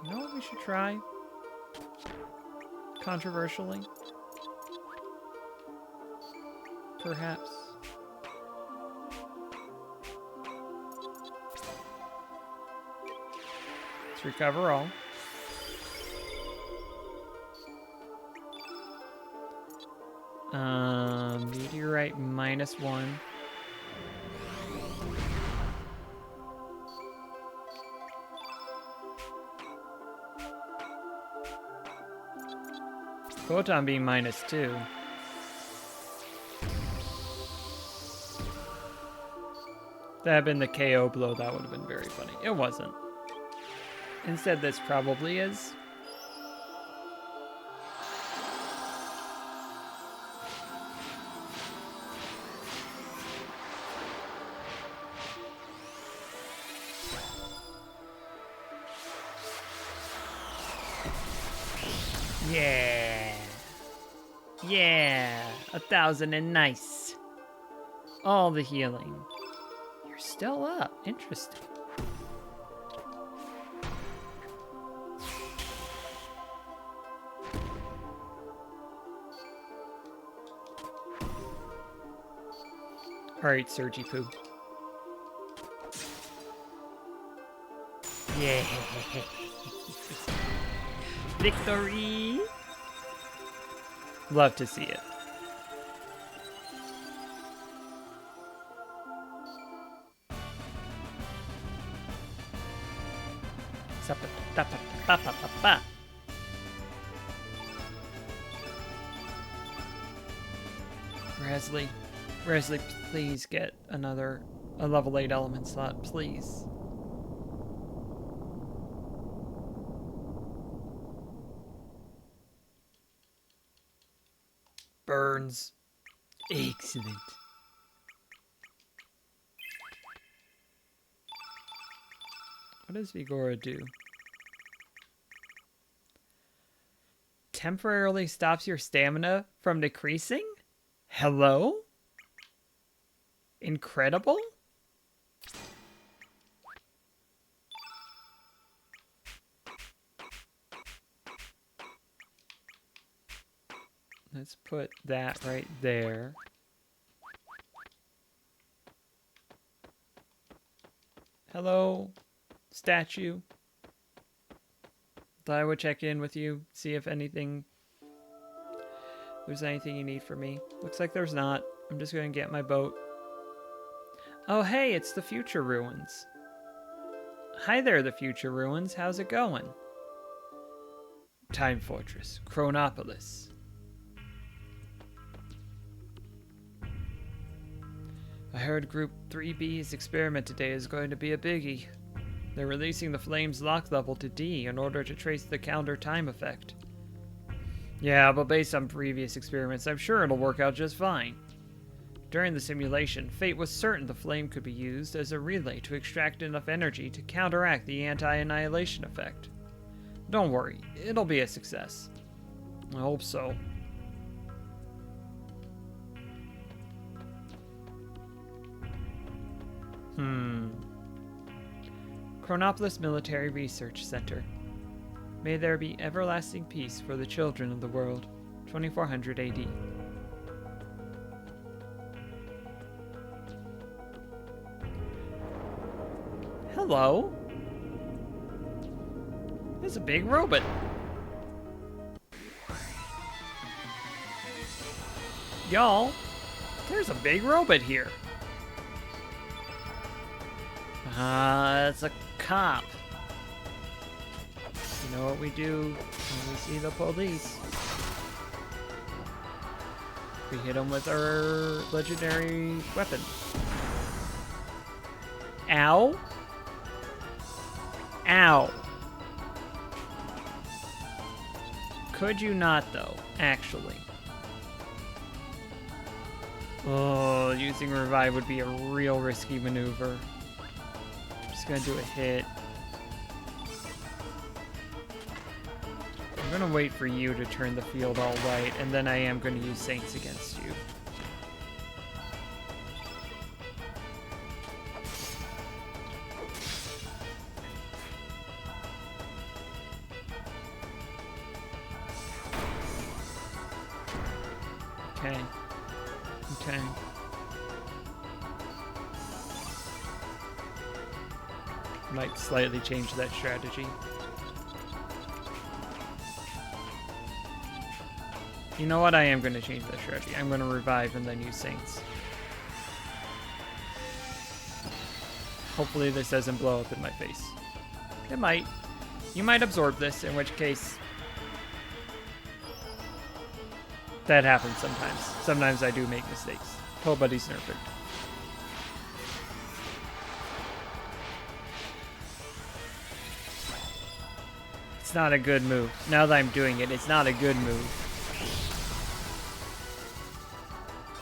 S1: You know what we should try? Controversially? Perhaps. Let's recover all. Meteorite -1. Photon being -2. That had been the KO blow, that would have been very funny. It wasn't. Instead, this probably is. Yeah. Yeah. 1,000 and nice. All the healing. You're still up. Interesting. Alright, Surgy Poo. Yeah. Victory! Love to see it. Da, pa, pa, pa, pa, pa. Rasley, please get a level 8 element slot, please. Burns. Excellent. What does Vigora do? Temporarily stops your stamina from decreasing? Hello? Incredible? Let's put that right there. Hello, statue. Thought I would check in with you, see if there's anything you need from me. Looks like there's not. I'm just going to get my boat. Oh, hey, it's the Future Ruins. Hi there, the Future Ruins. How's it going? Time Fortress, Chronopolis. I heard Group 3B's experiment today is going to be a biggie. They're releasing the flame's lock level to D in order to trace the counter time effect. Yeah, but based on previous experiments, I'm sure it'll work out just fine. During the simulation, Fate was certain the flame could be used as a relay to extract enough energy to counteract the anti-annihilation effect. Don't worry, it'll be a success. I hope so. Chronopolis Military Research Center. May there be everlasting peace for the children of the world. 2400 AD. Hello? There's a big robot. Y'all, there's a big robot here. It's a cop. You know what we do when we see the police? We hit them with our legendary weapon. Ow. Ow. Could you not, though, actually? Oh, using revive would be a real risky maneuver. Just gonna do a hit. I'm gonna wait for you to turn the field all white, and then I am gonna use Saints against you. Okay. Okay. Might slightly change that strategy. You know what? I am going to change that strategy. I'm going to revive and then use Saints. Hopefully this doesn't blow up in my face. It might. You might absorb this, in which case... that happens sometimes. Sometimes I do make mistakes. Oh, buddy's nerfed. It's not a good move. Now that I'm doing it, it's not a good move.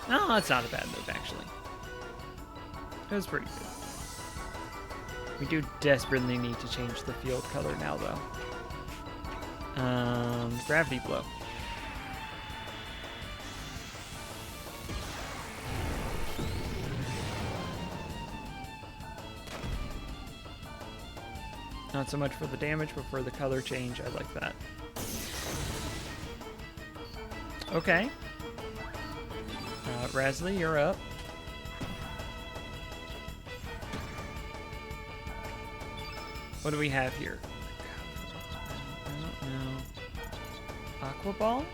S1: No, that's not a bad move, actually. It was pretty good. We do desperately need to change the field color now, though. Gravity Blow. Not so much for the damage, but for the color change, I like that. Okay. Rasley, you're up. What do we have here? I don't know. Aqua Ball?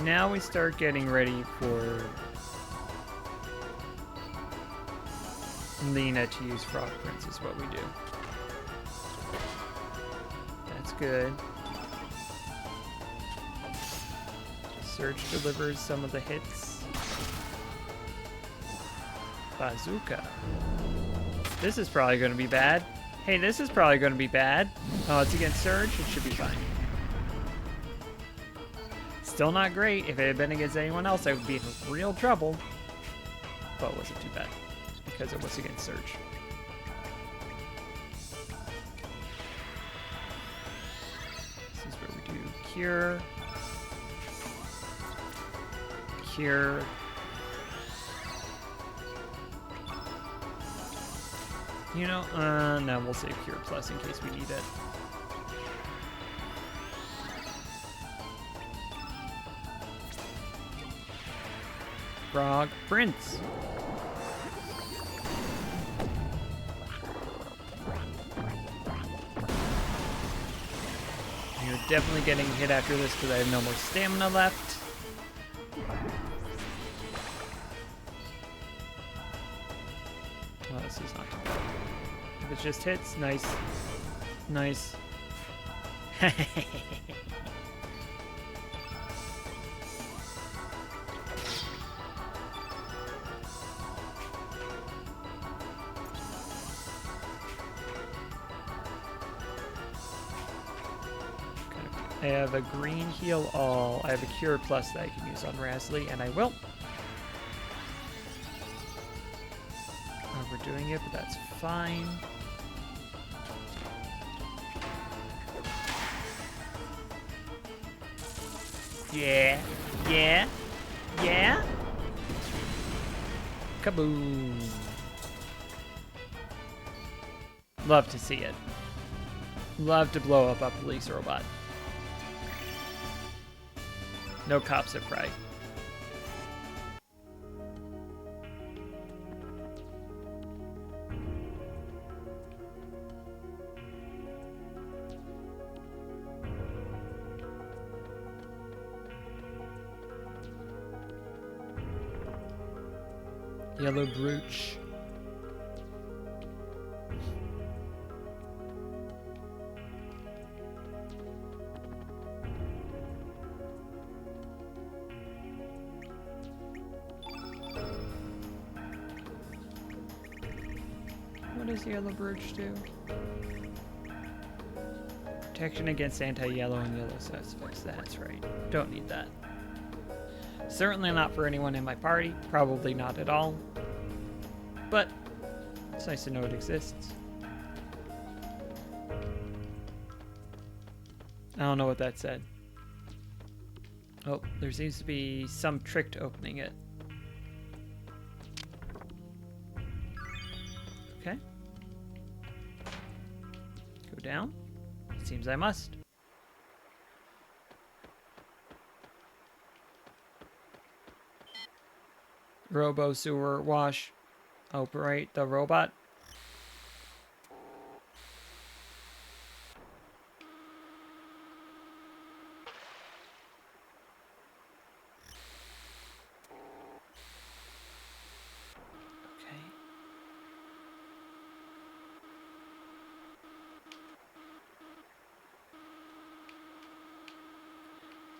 S1: Now we start getting ready for Lena to use Frog Prince is what we do. good. Surge delivers some of the hits. Bazooka. This is probably going to be bad. Hey, this is probably going to be bad. Oh, it's against Surge? It should be fine. Still not great. If it had been against anyone else, I would be in real trouble. But it wasn't too bad. It's because it was against Surge. This is where we do Cure. Cure. You know, no, we'll save Cure Plus in case we need it. Frog Prince. You're definitely getting hit after this because I have no more stamina left. Oh, this is not too bad. If it just hits, nice. Nice. I have a green heal all. I have a Cure Plus that I can use on Rasley, and I will. Overdoing it, but that's fine. Yeah, yeah, yeah. Kaboom. Love to see it. Love to blow up a police robot. No cops at Pride. Yellow brooch. What does yellow brooch do? Protection against anti-yellow and yellow suspects. That's right. Don't need that. Certainly not for anyone in my party. Probably not at all. But it's nice to know it exists. I don't know what that said. Oh, there seems to be some trick to opening it. Okay. Go down. Seems I must. Robo sewer wash. Operate the robot. Okay.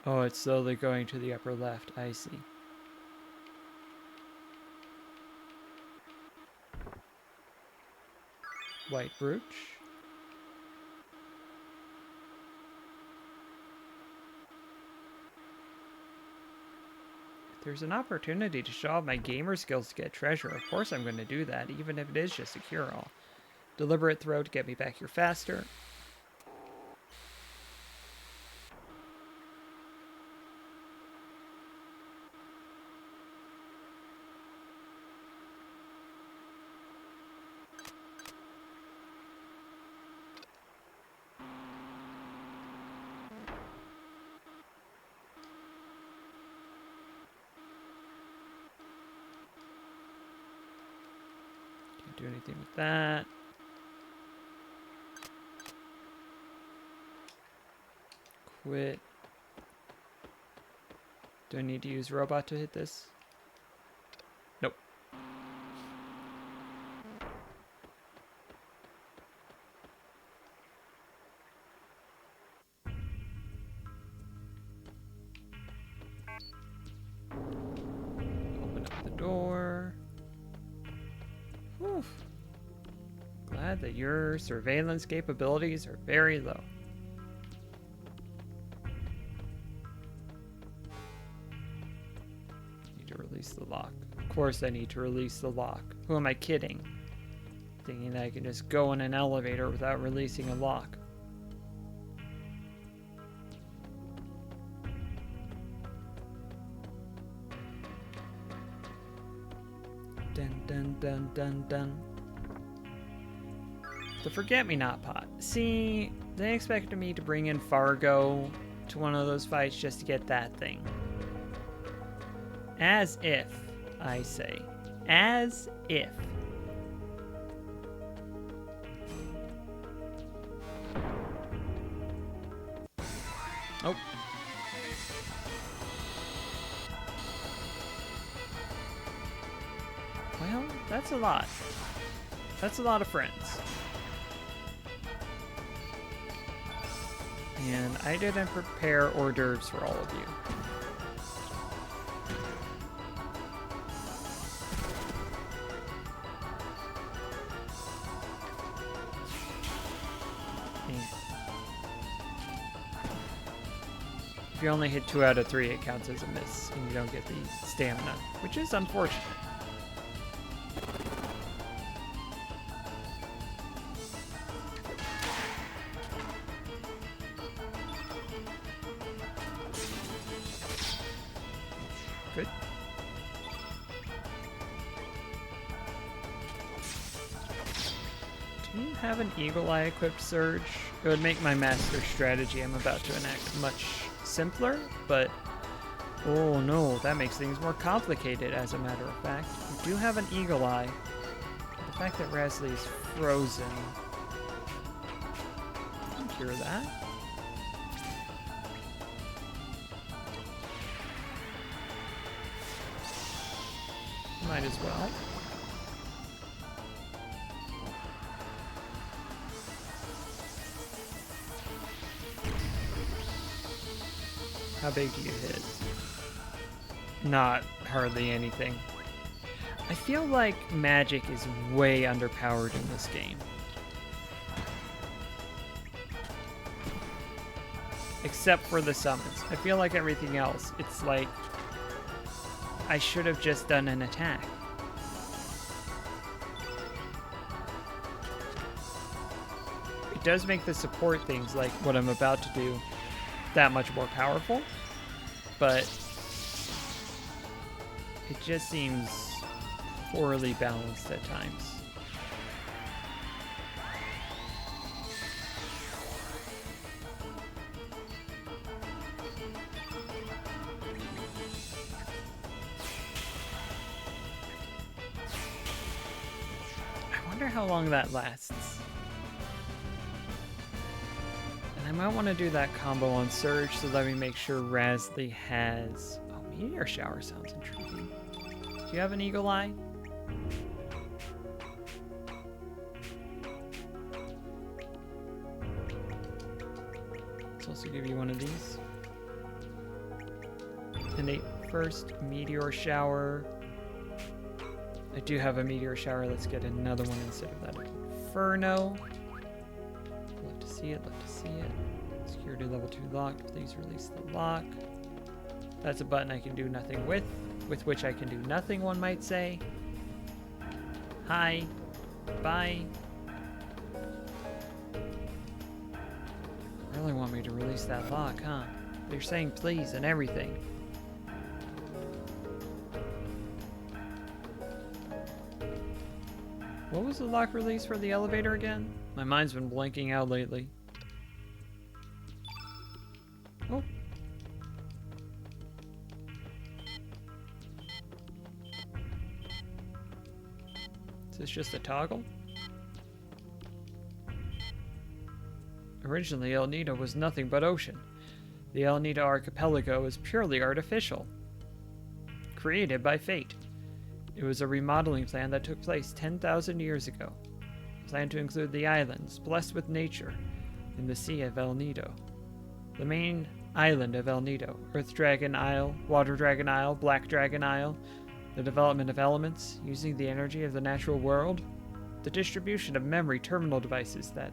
S1: Oh, it's slowly going to the upper left. I see. White brooch. If there's an opportunity to show off my gamer skills to get treasure, of course I'm going to do that, even if it is just a cure-all. Deliberate throw to get me back here faster. Do anything with that. Quit. Do I need to use robot to hit this? Nope. that your surveillance capabilities are very low. Need to release the lock. Of course I need to release the lock. Who am I kidding? Thinking that I can just go in an elevator without releasing a lock. Dun dun dun dun dun. The Forget-Me-Not pot. See, they expected me to bring in Fargo to one of those fights just to get that thing. As if, I say. As if. Oh. Well, that's a lot. That's a lot of friends. And I didn't prepare hors d'oeuvres for all of you. If you only hit 2 out of 3, it counts as a miss, and you don't get the stamina, which is unfortunate. Good. Do you have an Eagle Eye equipped, Surge? It would make my master strategy I'm about to enact much simpler, but oh no, that makes things more complicated as a matter of fact. You do have an Eagle Eye. The fact that Rasley is frozen. I can cure that. Might as well. How big do you hit? Not hardly anything. I feel like magic is way underpowered in this game. Except for the summons. I feel like everything else, it's like I should have just done an attack. It does make the support things, like what I'm about to do, that much more powerful, but it just seems poorly balanced at times. I wonder how long that lasts. I might want to do that combo on Surge, so let me make sure Rasley has... Oh, Meteor Shower sounds intriguing. Do you have an Eagle Eye? Let's also give you one of these. Innate first, Meteor Shower. I do have a Meteor Shower. Let's get another one instead of that Inferno. Love to see it, love to see it. Security level 2 locked. Please release the lock. That's a button I can do nothing with which I can do nothing, one might say. Hi. Bye. Really want me to release that lock, huh? You're saying please and everything. What was the lock release for the elevator again? My mind's been blanking out lately. Oh. Is this just a toggle? Originally, El Nido was nothing but ocean. The El Nido archipelago is purely artificial, created by fate. It was a remodeling plan that took place 10,000 years ago, planned to include the islands, blessed with nature, in the Sea of El Nido. The main island of El Nido, Earth Dragon Isle, Water Dragon Isle, Black Dragon Isle, the development of elements, using the energy of the natural world, the distribution of memory terminal devices that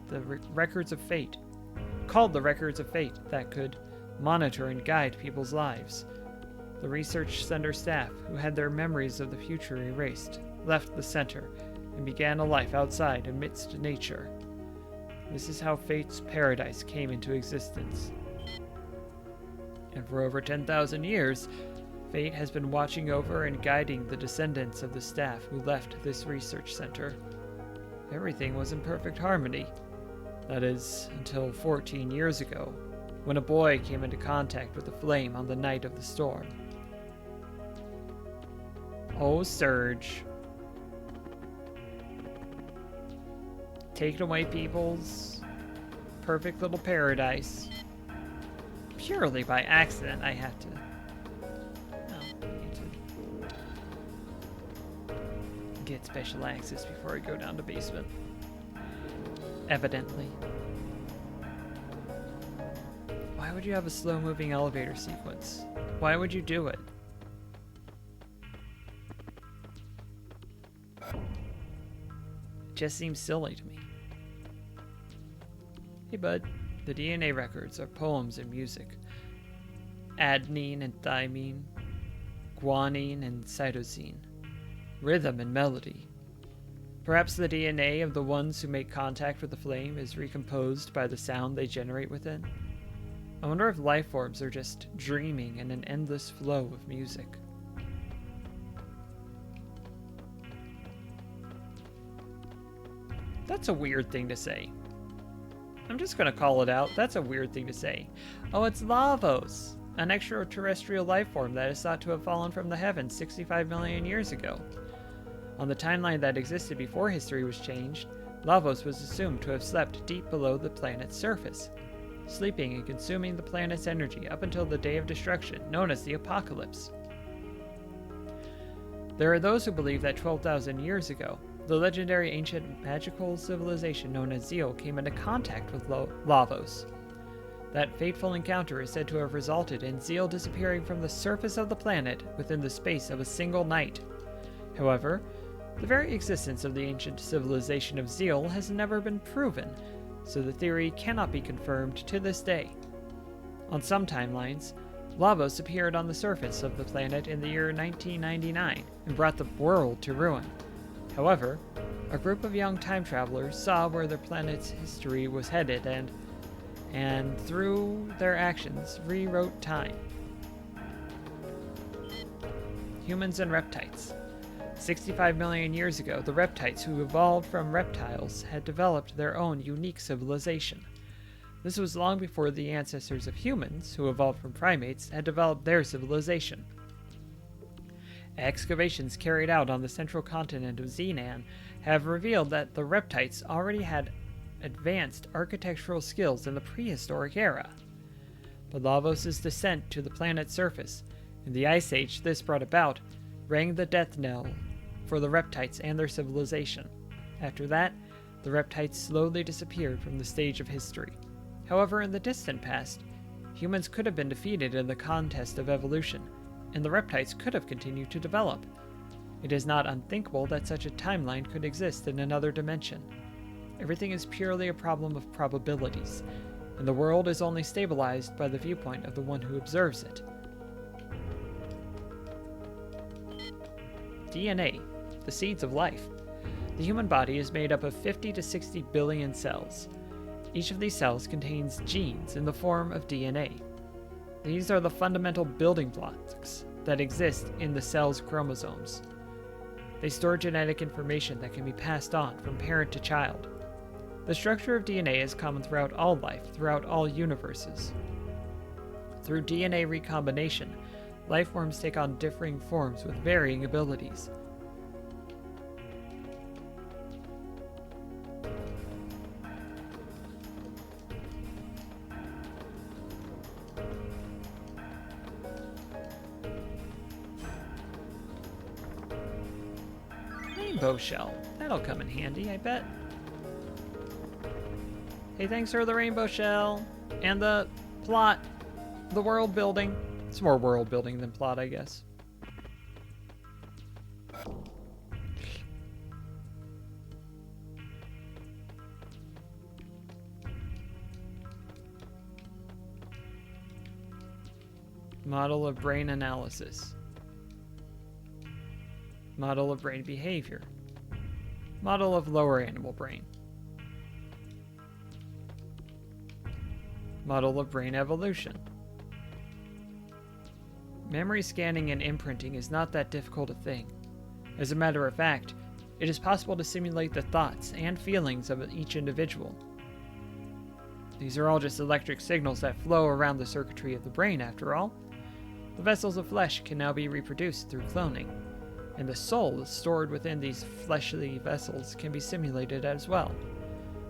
S1: called the Records of Fate, that could monitor and guide people's lives. The research center staff, who had their memories of the future erased, left the center and began a life outside amidst nature. This is how Fate's paradise came into existence. And for over 10,000 years, Fate has been watching over and guiding the descendants of the staff who left this research center. Everything was in perfect harmony. That is, until 14 years ago, when a boy came into contact with the flame on the night of the storm. Oh, Surge. Taking away people's perfect little paradise. Purely by accident, I have to... get special access before I go down to basement. Evidently. Why would you have a slow-moving elevator sequence? Why would you do it? It just seems silly to me. Hey bud, the DNA records are poems and music. Adenine and thymine, guanine and cytosine. Rhythm and melody. Perhaps the DNA of the ones who make contact with the flame is recomposed by the sound they generate within. I wonder if life forms are just dreaming in an endless flow of music. That's a weird thing to say. I'm just gonna call it out. That's a weird thing to say. Oh, it's Lavos, an extraterrestrial life form that is thought to have fallen from the heavens 65 million years ago. On the timeline that existed before history was changed, Lavos was assumed to have slept deep below the planet's surface, sleeping and consuming the planet's energy up until the day of destruction, known as the Apocalypse. There are those who believe that 12,000 years ago, the legendary ancient magical civilization known as Zeal came into contact with Lavos. That fateful encounter is said to have resulted in Zeal disappearing from the surface of the planet within the space of a single night. However, the very existence of the ancient civilization of Zeal has never been proven, so the theory cannot be confirmed to this day. On some timelines, Lavos appeared on the surface of the planet in the year 1999 and brought the world to ruin. However, a group of young time travelers saw where their planet's history was headed and through their actions, rewrote time. Humans and reptiles. 65 million years ago, the reptiles who evolved from reptiles had developed their own unique civilization. This was long before the ancestors of humans, who evolved from primates, had developed their civilization. Excavations carried out on the central continent of Xenan have revealed that the reptiles already had advanced architectural skills in the prehistoric era. But Lavos' descent to the planet's surface, in the Ice Age this brought about, rang the death knell for the reptiles and their civilization. After that, the reptiles slowly disappeared from the stage of history. However, in the distant past, humans could have been defeated in the contest of evolution, and the reptiles could have continued to develop. It is not unthinkable that such a timeline could exist in another dimension. Everything is purely a problem of probabilities, and the world is only stabilized by the viewpoint of the one who observes it. DNA, the seeds of life. The human body is made up of 50 to 60 billion cells. Each of these cells contains genes in the form of DNA. These are the fundamental building blocks that exist in the cell's chromosomes. They store genetic information that can be passed on from parent to child. The structure of DNA is common throughout all life, throughout all universes. Through DNA recombination, life forms take on differing forms with varying abilities. Rainbow shell. That'll come in handy, I bet. Hey, thanks for the rainbow shell. And the plot. The world building. It's more world building than plot, I guess. Model of brain analysis. Model of brain behavior. Model of lower animal brain. Model of brain evolution. Memory scanning and imprinting is not that difficult a thing. As a matter of fact, it is possible to simulate the thoughts and feelings of each individual. These are all just electric signals that flow around the circuitry of the brain, after all. The vessels of flesh can now be reproduced through cloning, and the soul stored within these fleshly vessels can be simulated as well.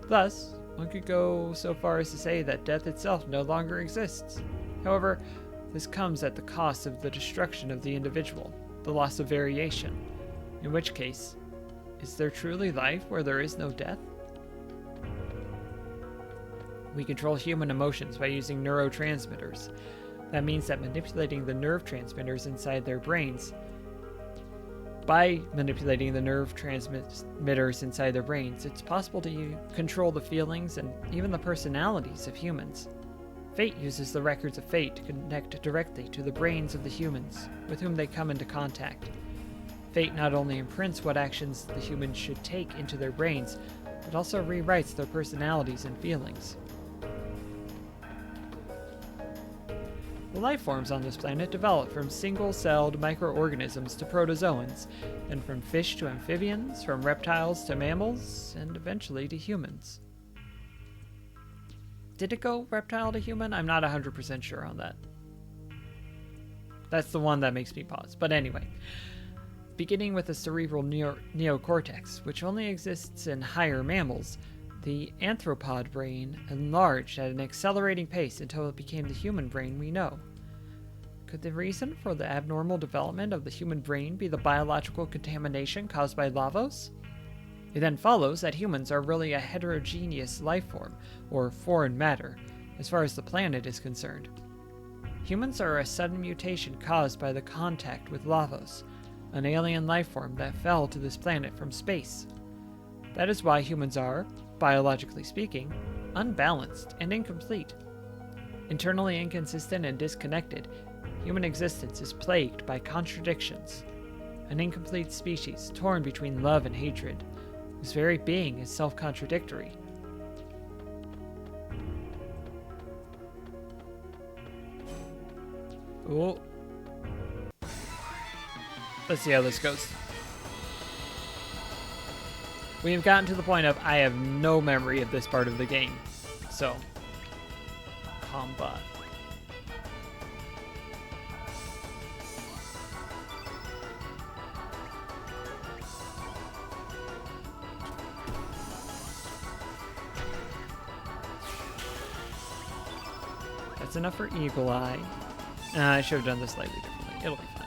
S1: Thus, one could go so far as to say that death itself no longer exists. However, this comes at the cost of the destruction of the individual, the loss of variation. In which case, is there truly life where there is no death? We control human emotions by using neurotransmitters. That means that manipulating the nerve transmitters inside their brains, it's possible to control the feelings and even the personalities of humans. Fate uses the records of fate to connect directly to the brains of the humans with whom they come into contact. Fate not only imprints what actions the humans should take into their brains, but also rewrites their personalities and feelings. The life forms on this planet developed from single-celled microorganisms to protozoans, and from fish to amphibians, from reptiles to mammals, and eventually to humans. Did it go reptile to human? I'm not 100% sure on that. That's the one that makes me pause. But anyway, beginning with the cerebral neocortex, which only exists in higher mammals, the anthropod brain enlarged at an accelerating pace until it became the human brain we know. Could the reason for the abnormal development of the human brain be the biological contamination caused by Lavos? It then follows that humans are really a heterogeneous life form, or foreign matter, as far as the planet is concerned. Humans are a sudden mutation caused by the contact with Lavos, an alien life form that fell to this planet from space. That is why humans are, biologically speaking, unbalanced and incomplete. Internally inconsistent and disconnected, human existence is plagued by contradictions. An incomplete species torn between love and hatred, whose very being is self-contradictory. Ooh. Let's see how this goes. We have gotten to the point of I have no memory of this part of the game. So, combat. That's enough for Eagle Eye. I should have done this slightly differently. It'll be fine.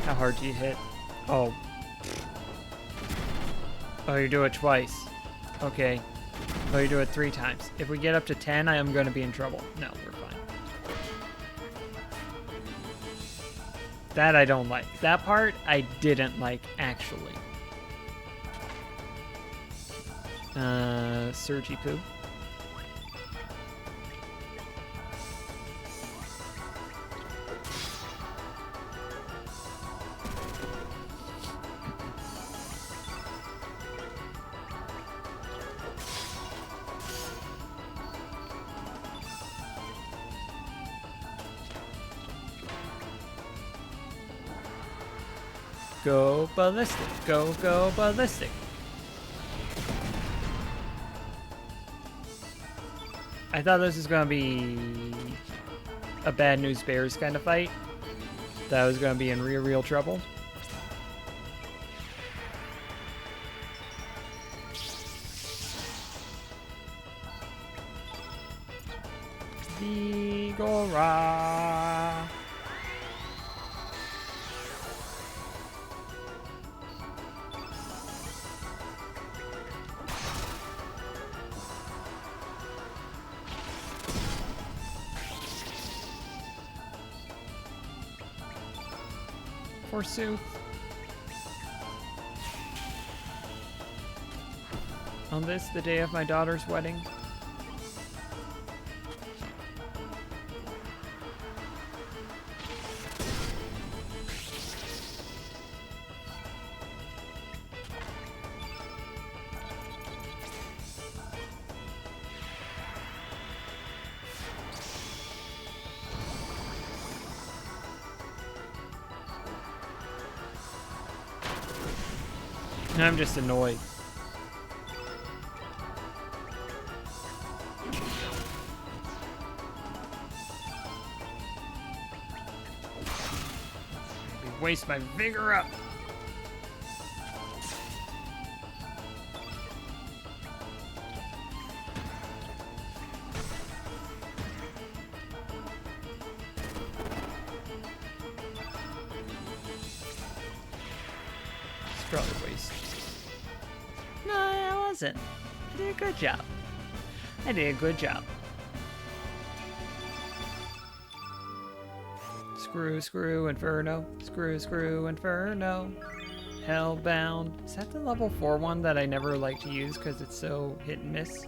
S1: How hard do you hit? Oh. Oh, you do it twice. Okay. Oh, you do it 3 times. If we get up to 10, I am going to be in trouble. No, we're fine. That I don't like. That part I didn't like, actually. Surgy Poo. Go ballistic. Go ballistic. I thought this was going to be a Bad News Bears kind of fight. That was going to be in real trouble. Vigora. Forsooth. On this, the day of my daughter's wedding. I'm just annoyed. Maybe waste my vigor up. Probably waste. No, I wasn't. I did a good job. I did a good job. Screw, Inferno. Screw, Inferno. Hellbound. Is that the level 4 one that I never like to use because it's so hit and miss?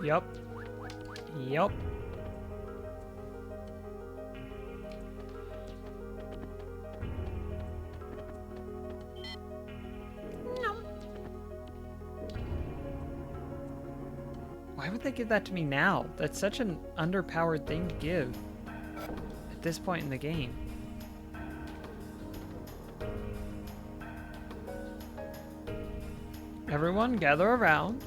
S1: Yup. Yup. Why would they give that to me now? That's such an underpowered thing to give at this point in the game. Everyone gather around.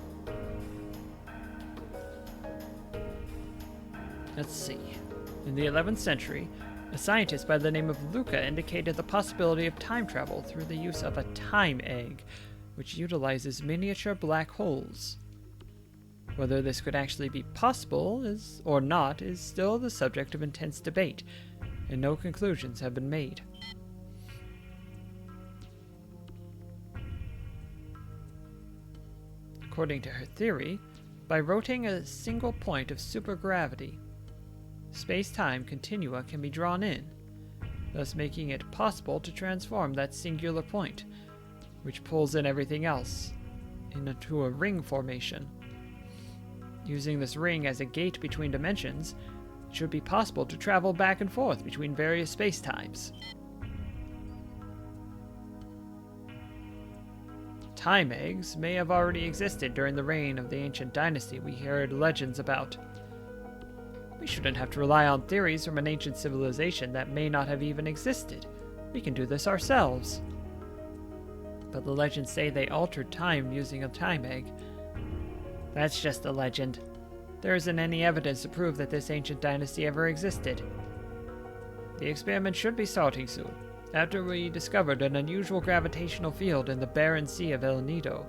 S1: Let's see. In the 11th century, a scientist by the name of Luca indicated the possibility of time travel through the use of a time egg, which utilizes miniature black holes. Whether this could actually be possible or not is still the subject of intense debate, and no conclusions have been made. According to her theory, by rotating a single point of supergravity, space-time continua can be drawn in, thus making it possible to transform that singular point, which pulls in everything else, into a ring formation. Using this ring as a gate between dimensions, it should be possible to travel back and forth between various spacetimes. Time eggs may have already existed during the reign of the ancient dynasty we heard legends about. We shouldn't have to rely on theories from an ancient civilization that may not have even existed. We can do this ourselves. But the legends say they altered time using a time egg. That's just a legend. There isn't any evidence to prove that this ancient dynasty ever existed. The experiment should be starting soon. After we discovered an unusual gravitational field in the barren sea of El Nido,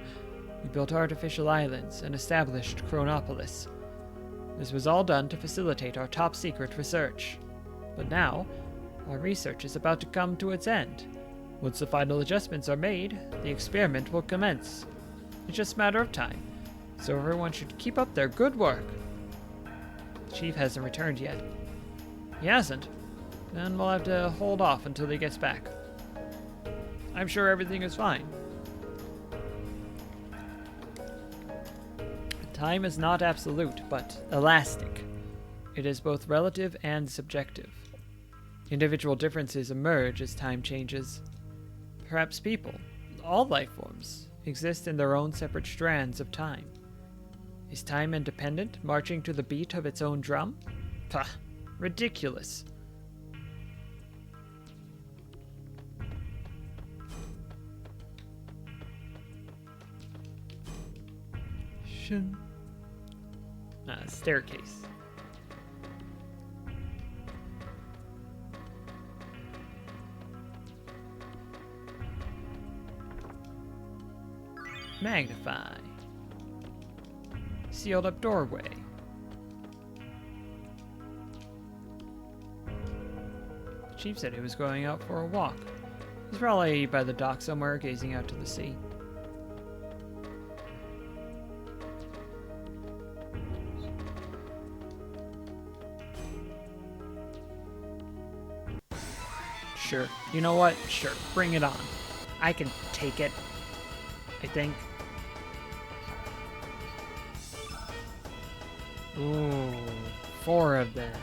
S1: we built artificial islands and established Chronopolis. This was all done to facilitate our top-secret research. But now, our research is about to come to its end. Once the final adjustments are made, the experiment will commence. It's just a matter of time, so everyone should keep up their good work. The chief hasn't returned yet. He hasn't? Then we'll have to hold off until he gets back. I'm sure everything is fine. Time is not absolute, but elastic. It is both relative and subjective. Individual differences emerge as time changes. Perhaps people, all life forms, exist in their own separate strands of time. Is time independent, marching to the beat of its own drum? Pah, ridiculous. Staircase. Magnify. Sealed up doorway. The chief said he was going out for a walk. He's probably by the dock somewhere, gazing out to the sea. Sure. You know what? Sure. Bring it on. I can take it. I think. Ooh, 4 of them.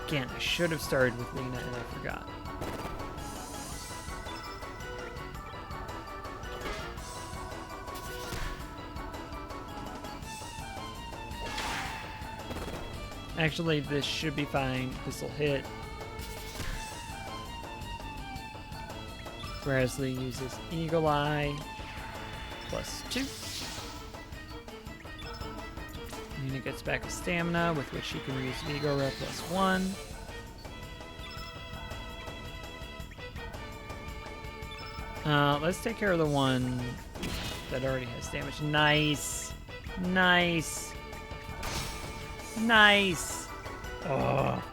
S1: Again, I should have started with Lena and I forgot. Actually, this should be fine. This will hit. Grasley uses Eagle Eye. +2. Nina gets back a stamina, with which she can use Vigora +1. Let's take care of the one that already has damage. Nice. Nice. Nice. Oh.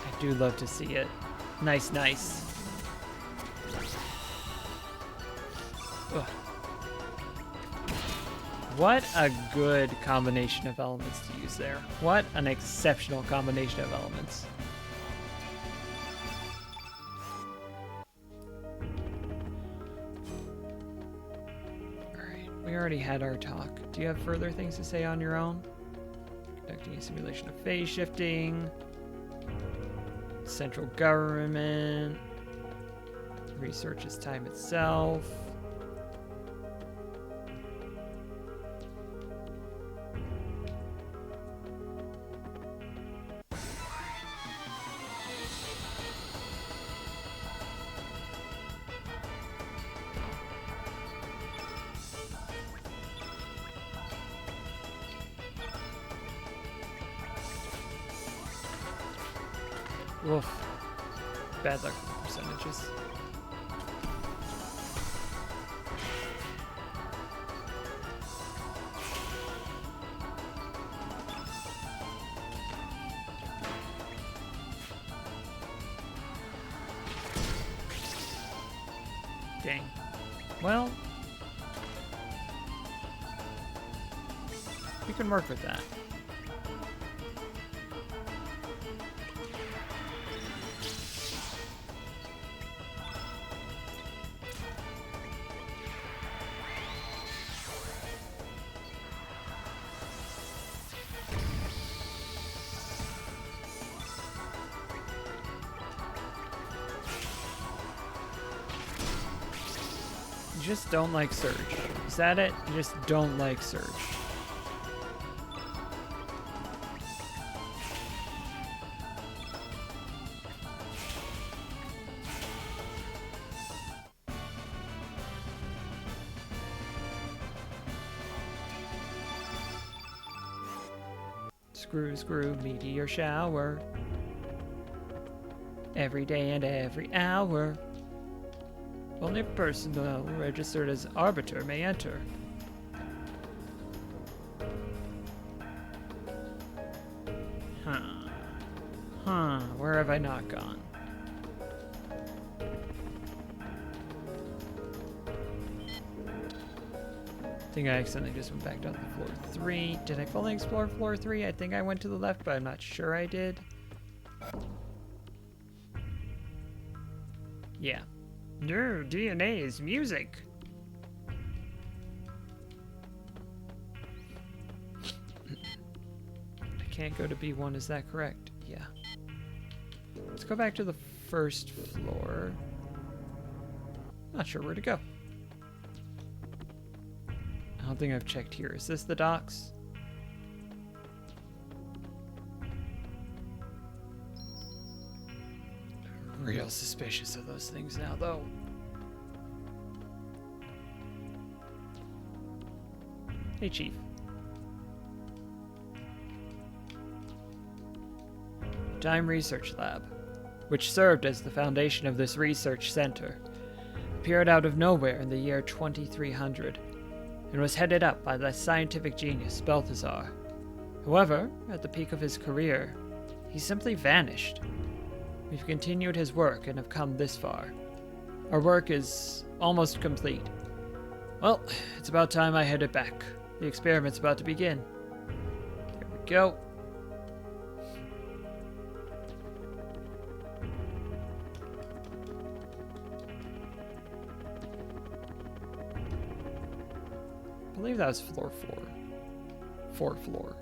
S1: I do love to see it. Nice, nice. Ugh. What a good combination of elements to use there. What an exceptional combination of elements. Alright, we already had our talk. Do you have further things to say on your own? Conducting a simulation of phase shifting. Central government. Research is time itself. Oof. Bad luck with percentages. Dang. Well, we can work with that. You just don't like Surge. Is that it? You just don't like Surge. Screw, screw, meteor shower. Every day and every hour. Only personnel registered as arbiter may enter. Where have I not gone? I think I accidentally just went back down to floor 3. Did I fully explore floor 3? I think I went to the left, but I'm not sure I did. Yeah. No, DNA is music. I can't go to B1, is that correct? Yeah. Let's go back to the first floor. Not sure where to go. I don't think I've checked here. Is this the docks? Real suspicious of those things now, though. Hey, Chief. Time Research Lab, which served as the foundation of this research center, appeared out of nowhere in the year 2300 and was headed up by the scientific genius Balthazar. However, at the peak of his career, he simply vanished. We've continued his work and have come this far. Our work is almost complete. Well, it's about time I headed back. The experiment's about to begin. There we go. I believe that was floor 4. Fourth floor.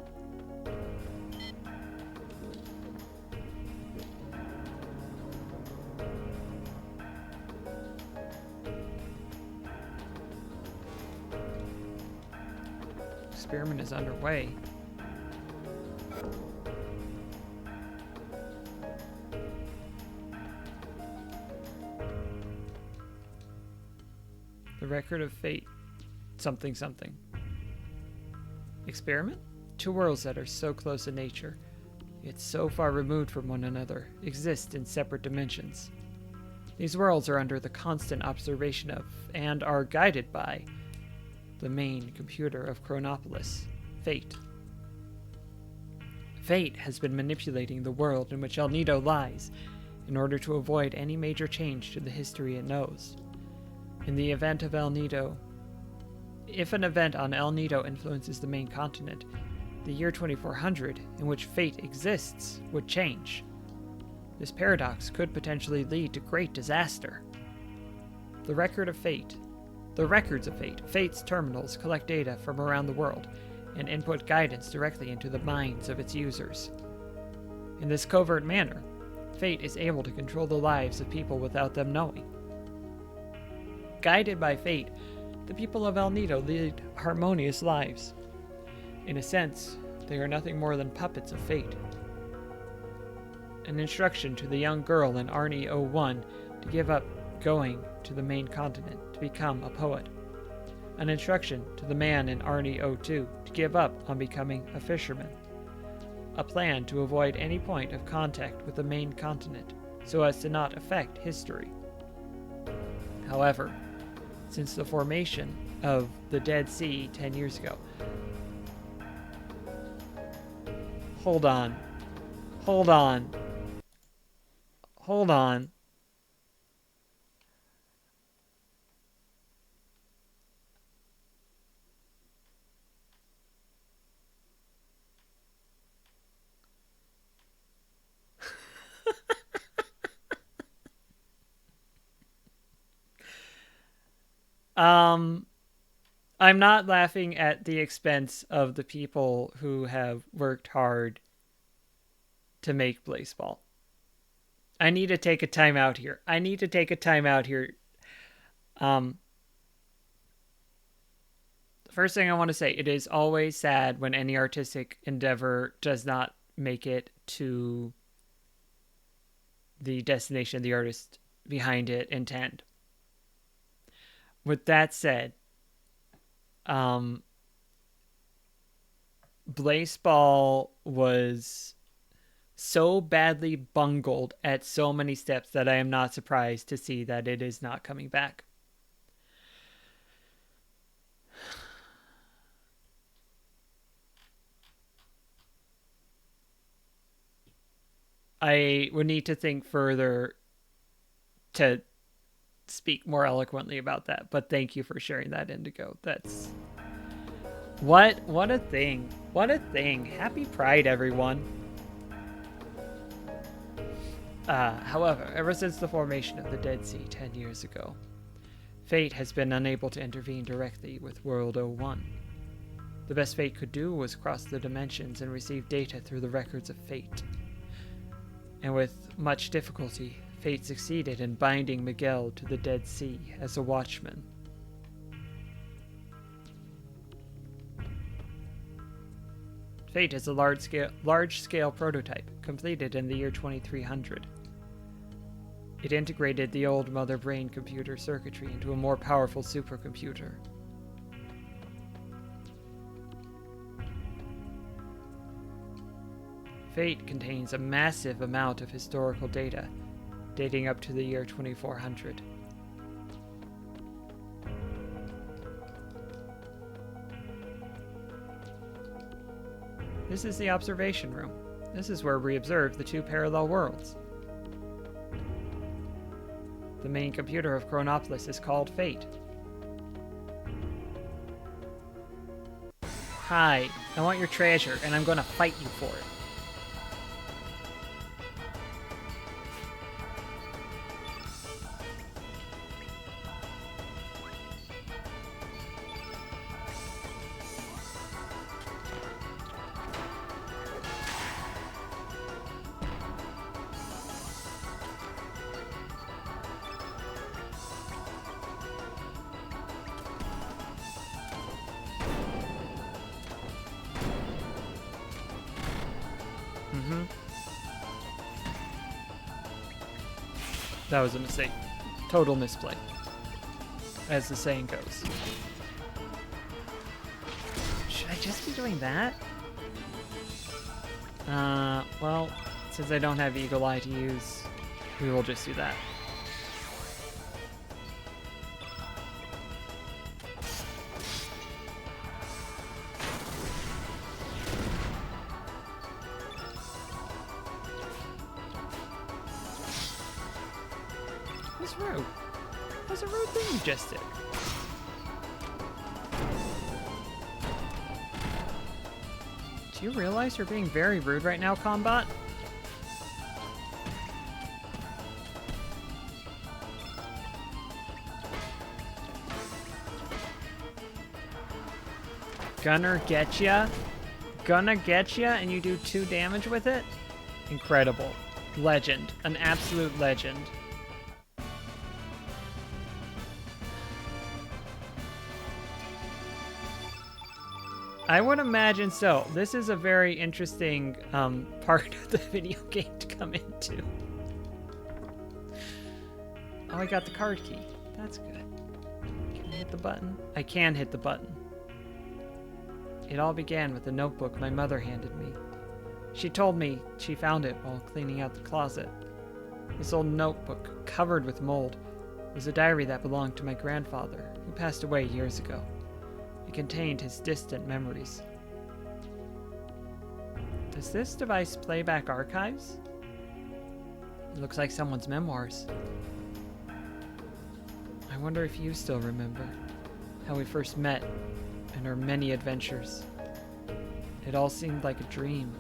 S1: Experiment is underway. The record of fate. Something something. Experiment? Two worlds that are so close in nature, yet so far removed from one another, exist in separate dimensions. These worlds are under the constant observation of, and are guided by, the main computer of Chronopolis, Fate. Fate has been manipulating the world in which El Nido lies in order to avoid any major change to the history it knows. In the event of El Nido, if an event on El Nido influences the main continent, the year 2400, in which Fate exists, would change. This paradox could potentially lead to great disaster. The records of Fate, Fate's terminals collect data from around the world and input guidance directly into the minds of its users. In this covert manner, Fate is able to control the lives of people without them knowing. Guided by Fate, the people of El Nido lead harmonious lives. In a sense, they are nothing more than puppets of Fate. An instruction to the young girl in Arnie 01 to give up going to the main continent to become a poet. An instruction to the man in Arnie 02 to give up on becoming a fisherman. A plan to avoid any point of contact with the main continent so as to not affect history. However, since the formation of the Dead Sea 10 years ago. Hold on. I'm not laughing at the expense of the people who have worked hard to make Blaseball. I need to take a time out here. The first thing I want to say, it is always sad when any artistic endeavor does not make it to the destination the artist behind it intend. With that said, Blaseball was so badly bungled at so many steps that I am not surprised to see that it is not coming back. I would need to think further to speak more eloquently about that, but thank you for sharing that, Indigo. That's what a thing. Happy Pride, everyone. However, ever since the formation of the Dead Sea 10 years ago, Fate has been unable to intervene directly with World 01. The best Fate could do was cross the dimensions and receive data through the records of Fate. And with much difficulty, Fate succeeded in binding Miguel to the Dead Sea as a watchman. Fate is a large-scale prototype completed in the year 2300. It integrated the old mother brain computer circuitry into a more powerful supercomputer. Fate contains a massive amount of historical data, dating up to the year 2400. This is the observation room. This is where we observe the two parallel worlds. The main computer of Chronopolis is called Fate. Hi, I want your treasure, and I'm gonna fight you for it. That was a mistake. Total misplay. as the saying goes. Should I just be doing that? Well, since I don't have Eagle Eye to use, we will just do that. What's rude? What's a rude thing you just did? Do you realize you're being very rude right now, Combot? Gunner get ya? Gonna get ya and you do 2 damage with it? Incredible. Legend. An absolute legend. I would imagine so. This is a very interesting part of the video game to come into. Oh, I got the card key. That's good. Can I hit the button? I can hit the button. It all began with a notebook my mother handed me. She told me she found it while cleaning out the closet. This old notebook, covered with mold, was a diary that belonged to my grandfather, who passed away years ago. It contained his distant memories. Does this device play back archives? It looks like someone's memoirs. I wonder if you still remember how we first met and our many adventures. It all seemed like a dream.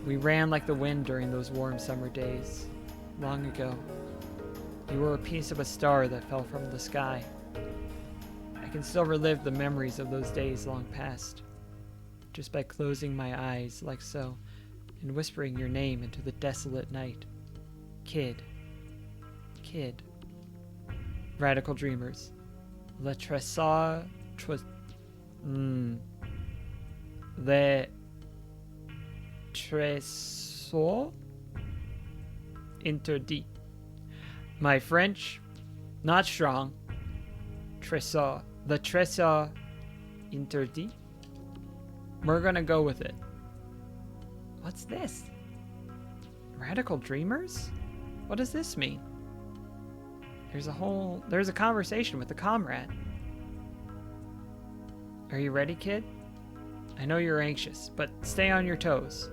S1: We ran like the wind during those warm summer days, long ago. You were a piece of a star that fell from the sky. I can still relive the memories of those days long past, just by closing my eyes like so, and whispering your name into the desolate night. Kid. Kid. Radical Dreamers. Le Trésor... Le Trésor Interdit. My French, not strong. Trésor. The Trésor Interdit? We're gonna go with it. What's this? Radical Dreamers? What does this mean? There's a conversation with a comrade. Are you ready, kid? I know you're anxious, but stay on your toes.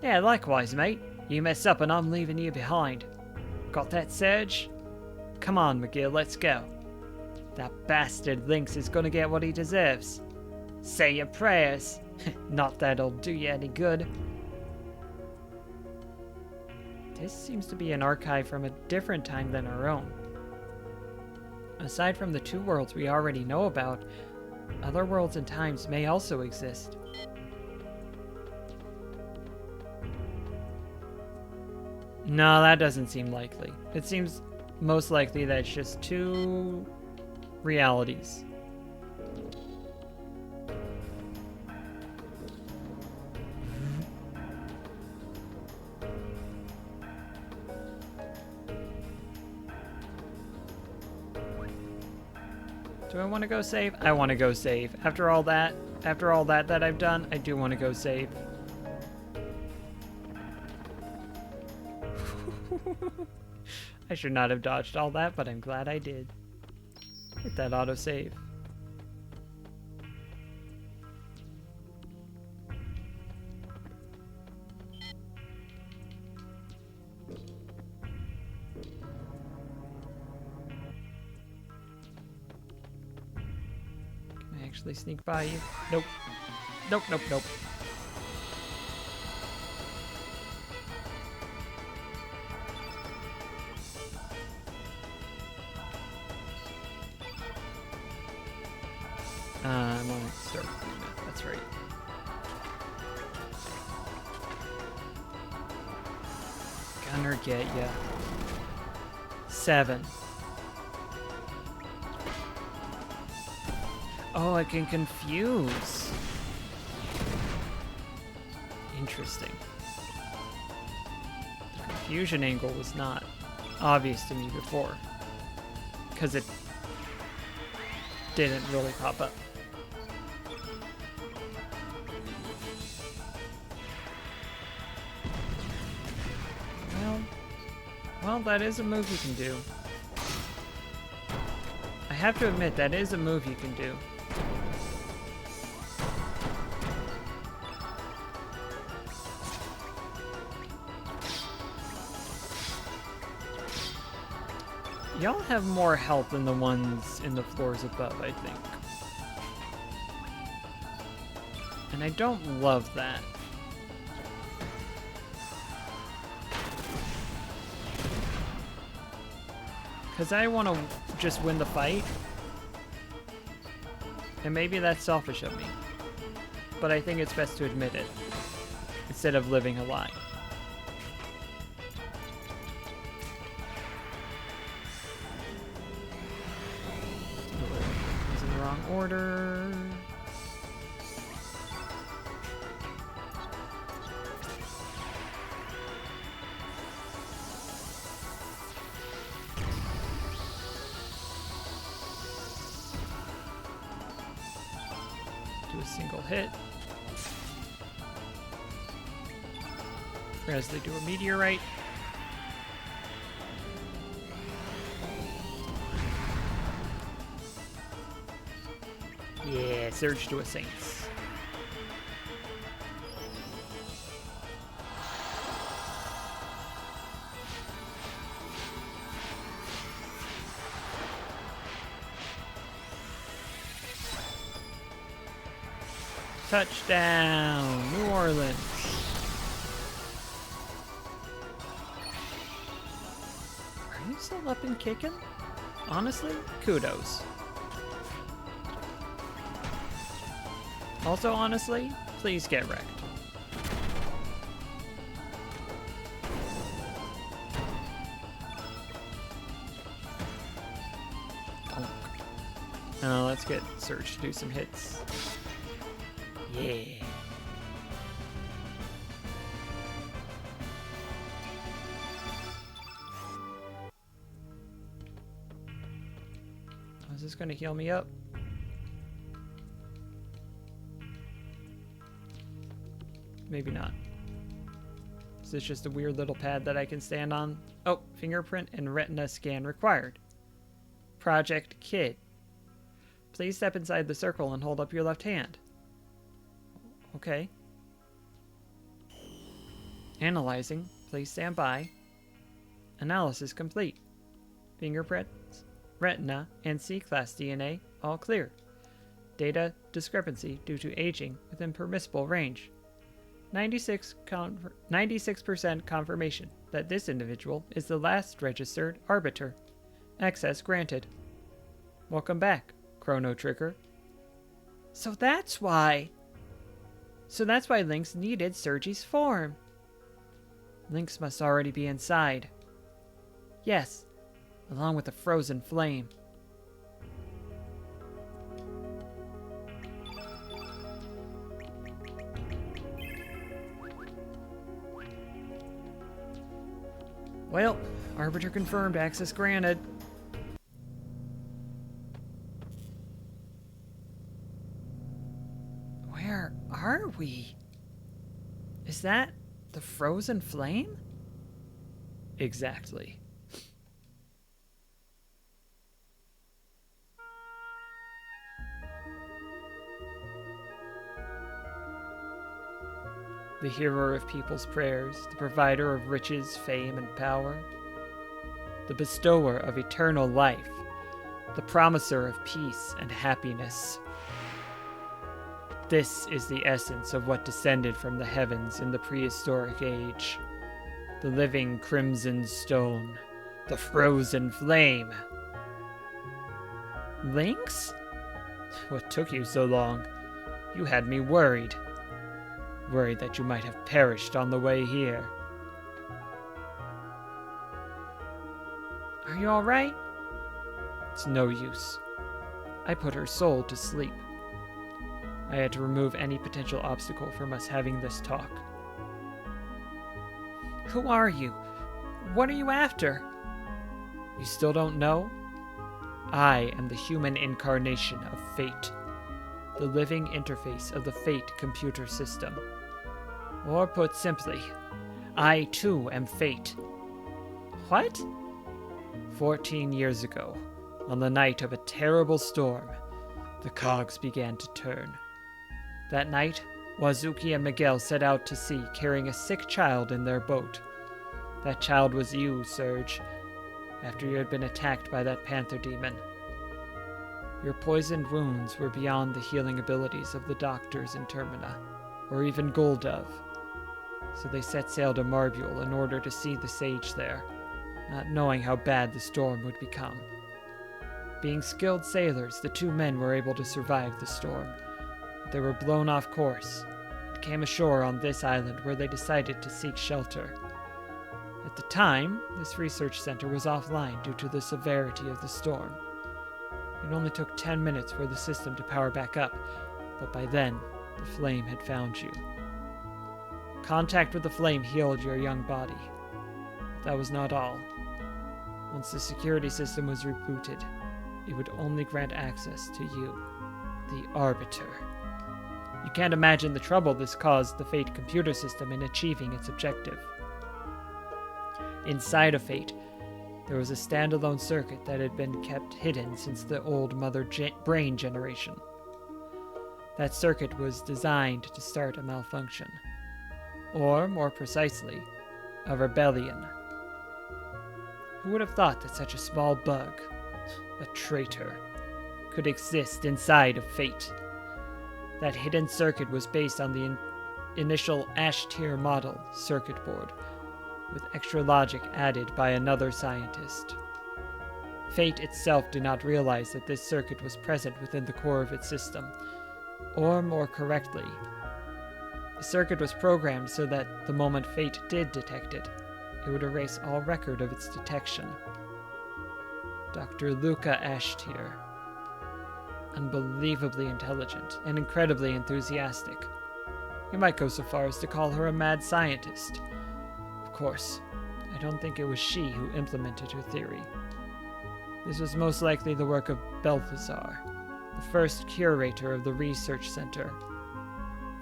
S1: Yeah, likewise, mate. You mess up and I'm leaving you behind. Got that, Serge? Come on, McGill, let's go. That bastard Lynx is gonna get what he deserves. Say your prayers. Not that it'll do you any good. This seems to be an archive from a different time than our own. Aside from the 2 worlds we already know about, other worlds and times may also exist. No, that doesn't seem likely. It seems most likely that it's just 2 realities. Do I want to go save? I want to go save. After all that that I've done, I do want to go save. I should not have dodged all that, but I'm glad I did. Hit that autosave. Can I actually sneak by you? Nope. Nope, nope, nope. I'm on start doing that. That's right. Gunner get ya. 7. Oh, I can confuse. Interesting. The confusion angle was not obvious to me before, because it didn't really pop up. Well, that is a move you can do. I have to admit, that is a move you can do. Y'all have more health than the ones in the floors above, I think. And I don't love that. Because I want to just win the fight. And maybe that's selfish of me. But I think it's best to admit it. Instead of living a lie. It's in the wrong order. Do a single hit. As they do a meteorite. Yeah, surge to a Saints. Touchdown, New Orleans. Are you still up and kicking? Honestly, kudos. Also, honestly, please get wrecked. Let's get Surge to do some hits. Yeah. Is this going to heal me up? Maybe not. Is this just a weird little pad that I can stand on? Oh, fingerprint and retina scan required. Project Kid. Please step inside the circle and hold up your left hand. Okay. Analyzing. Please stand by. Analysis complete. Fingerprints, retina, and C-class DNA all clear. Data discrepancy due to aging within permissible range. 96% confirmation that this individual is the last registered arbiter. Access granted. Welcome back, Chrono Trigger. So that's why Lynx needed Sergi's form. Lynx must already be inside. Yes, along with the frozen flame. Well, Arbiter confirmed, access granted. Where are we? Is that the frozen flame? Exactly. The hearer of people's prayers, the provider of riches, fame, and power, the bestower of eternal life, the promiser of peace and happiness. This is the essence of what descended from the heavens in the prehistoric age. The living crimson stone, the frozen flame. Lynx? What took you so long? You had me worried. Worried that you might have perished on the way here. Are you all right? It's no use. I put her soul to sleep. I had to remove any potential obstacle from us having this talk. Who are you? What are you after? You still don't know? I am the human incarnation of fate, the living interface of the fate computer system. Or put simply, I too am fate. What? 14 years ago, on the night of a terrible storm, the cogs began to turn. That night, Wazuki and Miguel set out to sea carrying a sick child in their boat. That child was you, Serge, after you had been attacked by that panther demon. Your poisoned wounds were beyond the healing abilities of the doctors in Termina, or even Goldove. So they set sail to Marbule in order to see the sage there, not knowing how bad the storm would become. Being skilled sailors, the two men were able to survive the storm, but they were blown off course and came ashore on this island where they decided to seek shelter. At the time, this research center was offline due to the severity of the storm. It only took 10 minutes for the system to power back up, but by then, the flame had found you. Contact with the flame healed your young body. But that was not all. Once the security system was rebooted, it would only grant access to you, the Arbiter. You can't imagine the trouble this caused the Fate computer system in achieving its objective. Inside of Fate, there was a standalone circuit that had been kept hidden since the old mother-brain generation. That circuit was designed to start a malfunction. Or, more precisely, a rebellion. Who would have thought that such a small bug, a traitor, could exist inside of Fate? That hidden circuit was based on the initial Ash-tier model circuit board, with extra logic added by another scientist. Fate itself did not realize that this circuit was present within the core of its system, or more correctly, the circuit was programmed so that the moment Fate did detect it, it would erase all record of its detection. Dr. Luca Ashtier. Unbelievably intelligent and incredibly enthusiastic. You might go so far as to call her a mad scientist. Of course, I don't think it was she who implemented her theory. This was most likely the work of Balthazar, the first curator of the research center.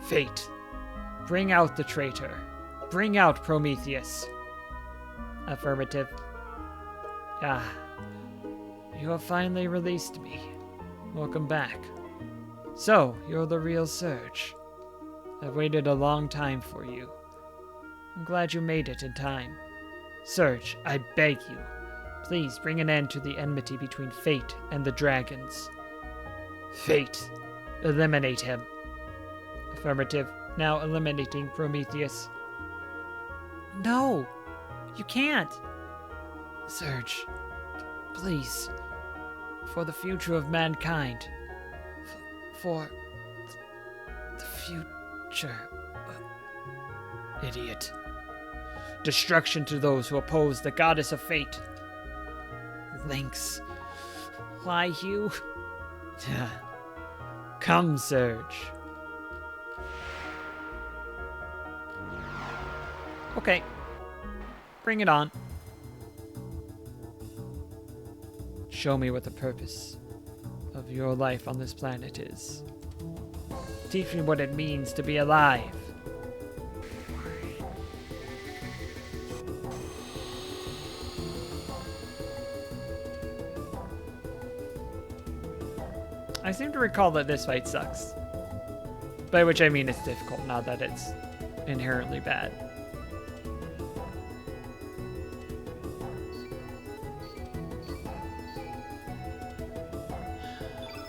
S1: Fate. Bring out the traitor. Bring out Prometheus. Affirmative. Ah. You have finally released me. Welcome back. So, you're the real Serge. I've waited a long time for you. I'm glad you made it in time. Serge, I beg you, please bring an end to the enmity between Fate and the dragons. Fate. Eliminate him. Affirmative. Now eliminating Prometheus. No! You can't! Serge, please. For the future of mankind. For the future. Idiot. Destruction to those who oppose the goddess of fate. Lynx. Why, you? Come, Serge. Okay. Bring it on. Show me what the purpose of your life on this planet is. Teach me what it means to be alive. I seem to recall that this fight sucks. By which I mean it's difficult, not that it's inherently bad.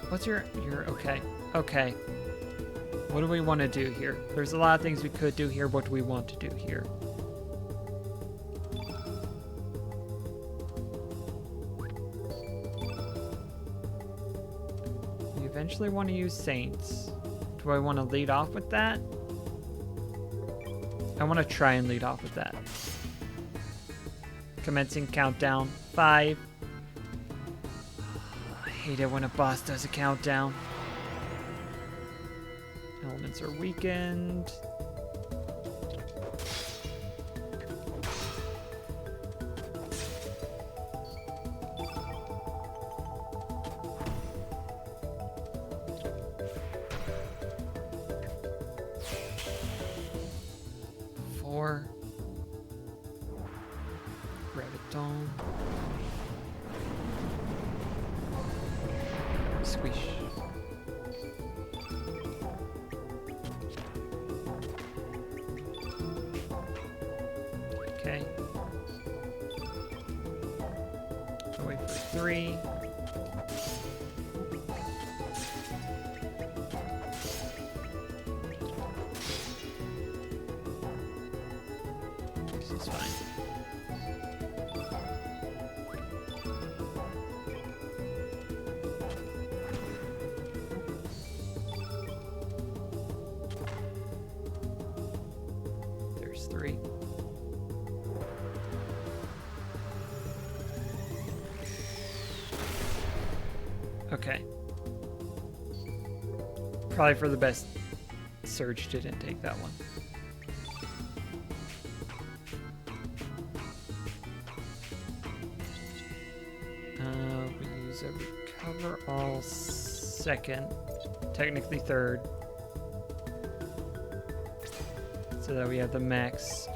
S1: What's your okay. Okay. What do we want to do here? There's a lot of things we could do here. What do we want to do here? We eventually want to use Saints. Do I want to lead off with that? I want to try and lead off with that. Commencing countdown. 5. I hate it when a boss does a countdown. Elements are weakened. Graviton. Squish. Okay. I'll wait for 3. This is fine. There's 3. Okay. Probably for the best Surge didn't take that one. We use a recover all second, technically third, so that we have the max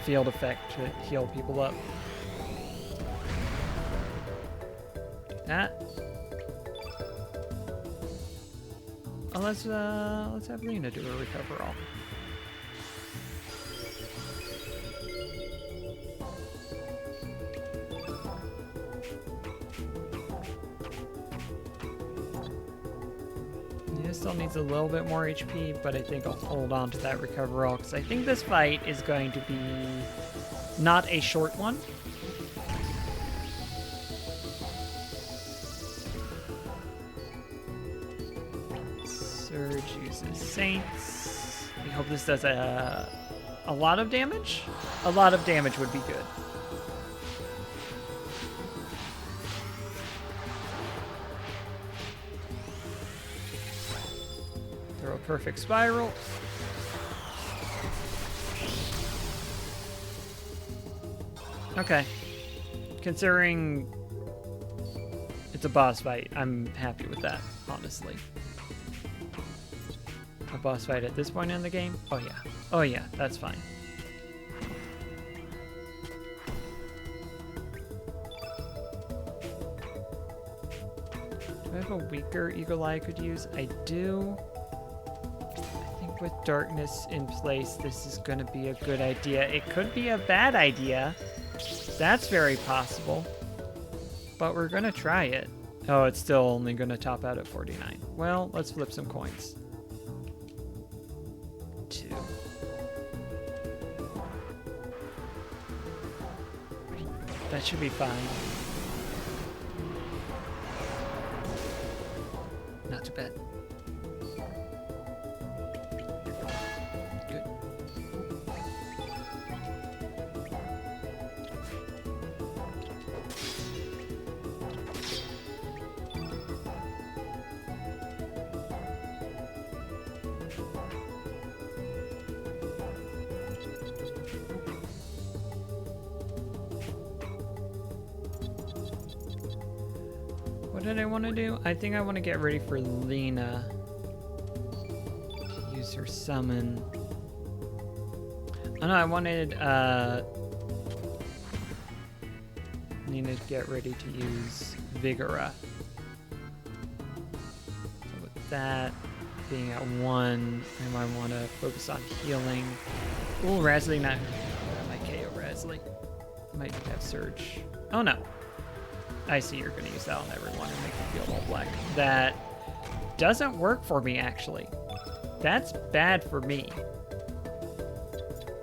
S1: field effect to heal people up. Do that. Oh, let's have Lena do a recover all. It still needs a little bit more HP, but I think I'll hold on to that recover all because I think this fight is going to be not a short one. Surge uses Saints. We hope this does a lot of damage. A lot of damage would be good. Throw a perfect spiral. Okay. Considering it's a boss fight, I'm happy with that, honestly. A boss fight at this point in the game? Oh yeah. Oh yeah, that's fine. Do I have a weaker Eagle Eye I could use? I do. I think with darkness in place, this is going to be a good idea. It could be a bad idea. That's very possible. But we're going to try it. Oh, it's still only going to top out at 49. Well, let's flip some coins. 2. That should be fine. Not too bad. Good. What did I want to do? I think I want to get ready for Lena. To use her summon. Oh no, I wanted Lena to get ready to use Vigora. So with that being at 1, I might want to focus on healing. Ooh, Razzly, not. I might KO Razzly. Might have Surge. Oh no. I see you're going to use that on everyone and make them feel all black. That doesn't work for me, actually. That's bad for me.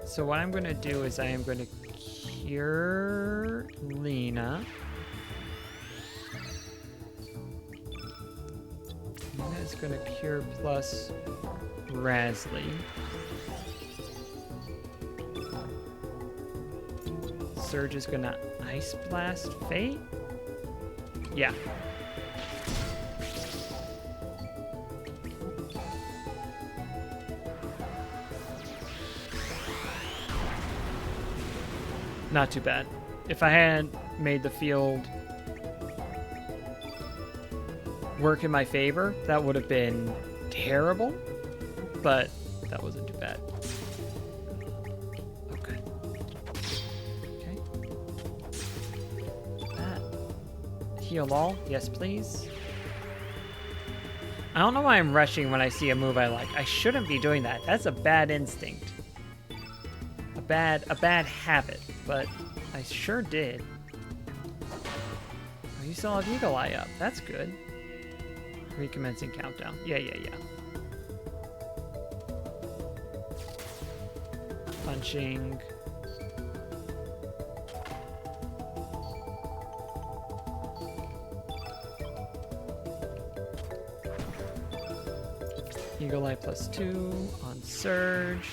S1: So what I'm going to do is I am going to cure Lena. Lena is going to cure plus Razzly. Surge is going to Ice Blast Fate. Yeah. Not too bad. If I had made the field work in my favor, that would have been terrible, but that wasn't too bad. Okay. Okay. heal all. Yes, please. I don't know why I'm rushing when I see a move I like. I shouldn't be doing that. That's a bad instinct. A bad habit, but I sure did. Oh, you still have Eagle Eye up. That's good. Recommencing countdown. Yeah. Punching. Eagle Eye +2 on Surge.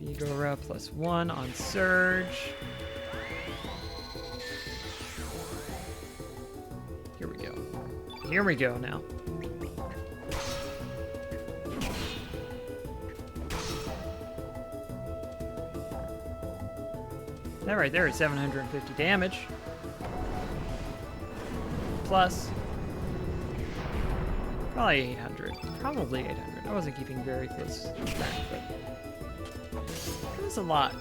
S1: Vigora +1 on Surge. Here we go. Here we go now. That right there is 750 damage. Plus, probably 800. Probably 800. I wasn't keeping very close track, but it was a lot.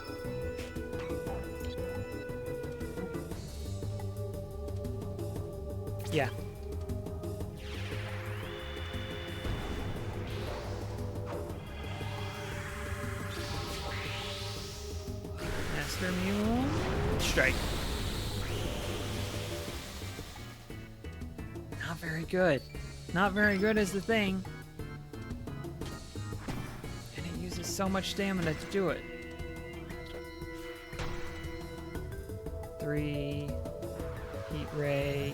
S1: Yeah. Master Mule. Strike. Not very good. Not very good is the thing. And it uses so much stamina to do it. 3. Heat Ray.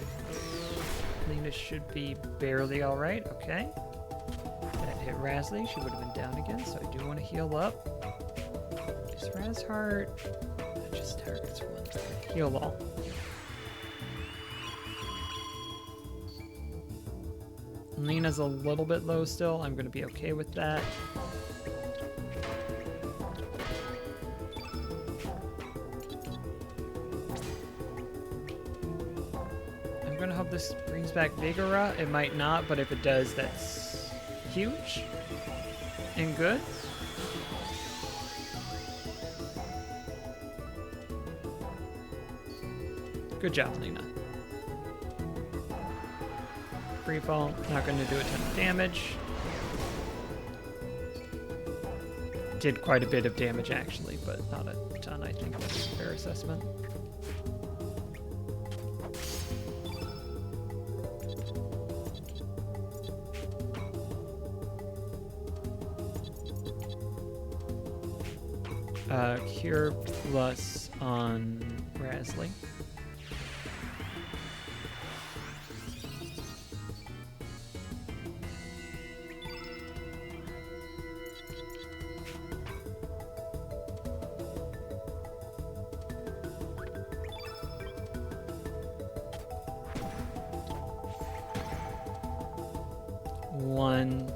S1: Lena should be barely alright. Okay. That hit Razlie. She would have been down again, so I do want to heal up. Is Raz Heart? That just targets one. Heal all. Lena's a little bit low still. I'm going to be okay with that. I'm going to hope this brings back Vigora. It might not, but if it does, that's huge and good. Good job, Lena. Free fall, not going to do a ton of damage. Did quite a bit of damage actually, but not a ton, I think. That's a fair assessment. Cure Plus on Razlie. One.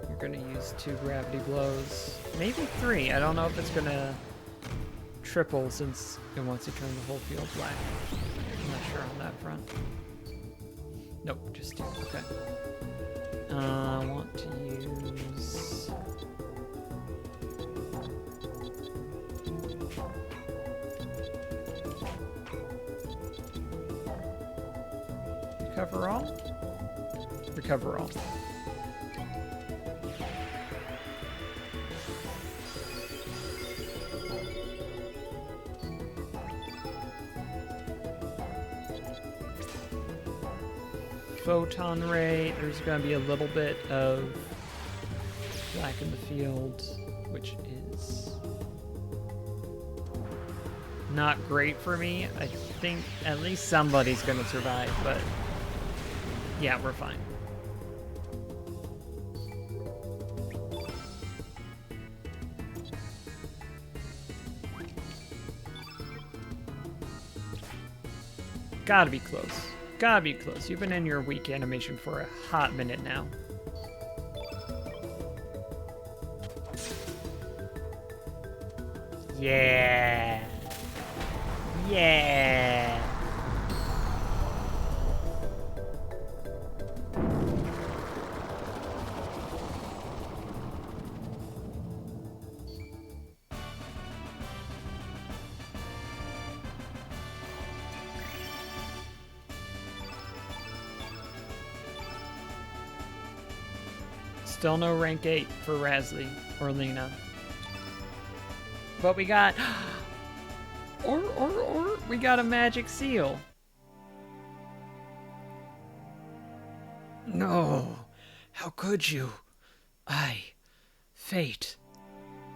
S1: You're gonna use 2 gravity blows. Maybe 3. I don't know if it's gonna triple since it wants to turn the whole field black. I'm not sure on that front. Nope, just 2. Okay. I want to use... Recover all? Recover all. Photon Ray, there's going to be a little bit of black in the field, which is not great for me. I think at least somebody's going to survive, but yeah, we're fine. Gotta be close. Gotta be close. You've been in your weak animation for a hot minute now. Yeah. Yeah. Still no rank 8 for Rasley or Lena. But we got... Or we got a magic seal. No, how could you? Fate,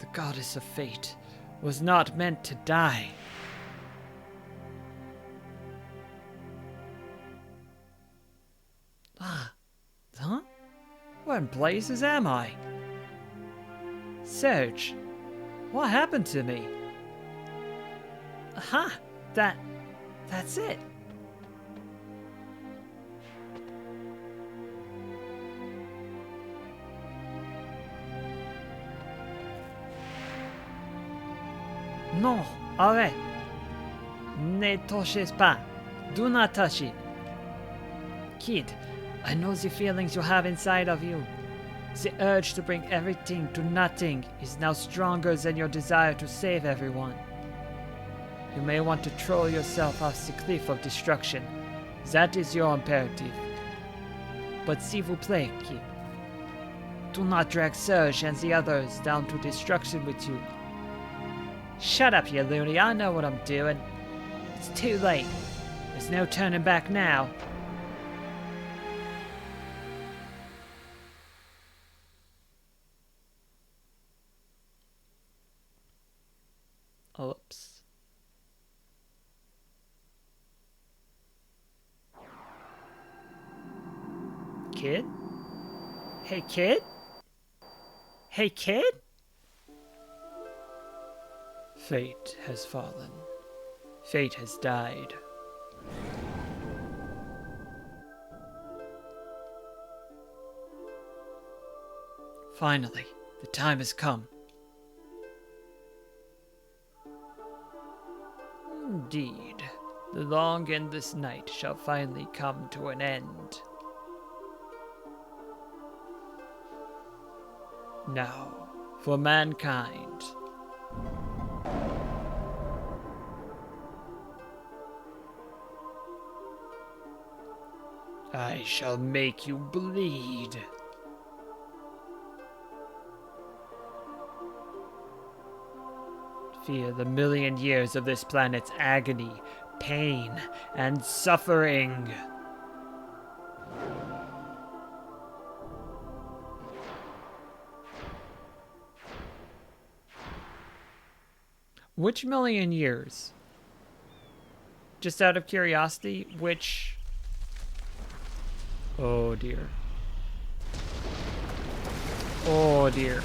S1: the goddess of fate, was not meant to die. Huh? What in blazes am I? Serge, what happened to me? Aha, that's it. Non, arrête. Ne touches pas. Do not touch it. Kid, I know the feelings you have inside of you. The urge to bring everything to nothing is now stronger than your desire to save everyone. You may want to throw yourself off the cliff of destruction. That is your imperative. But s'il vous plaît, kid, do not drag Serge and the others down to destruction with you. Shut up, you loony. I know what I'm doing. It's too late. There's no turning back now. Oops. Kid? Hey, kid? Hey, kid? Fate has fallen. Fate has died. Finally, the time has come. Indeed, the long endless night shall finally come to an end. Now, for mankind. I shall make you bleed. Fear the million years of this planet's agony, pain, and suffering. Which million years? Just out of curiosity, which... Oh dear. Oh dear.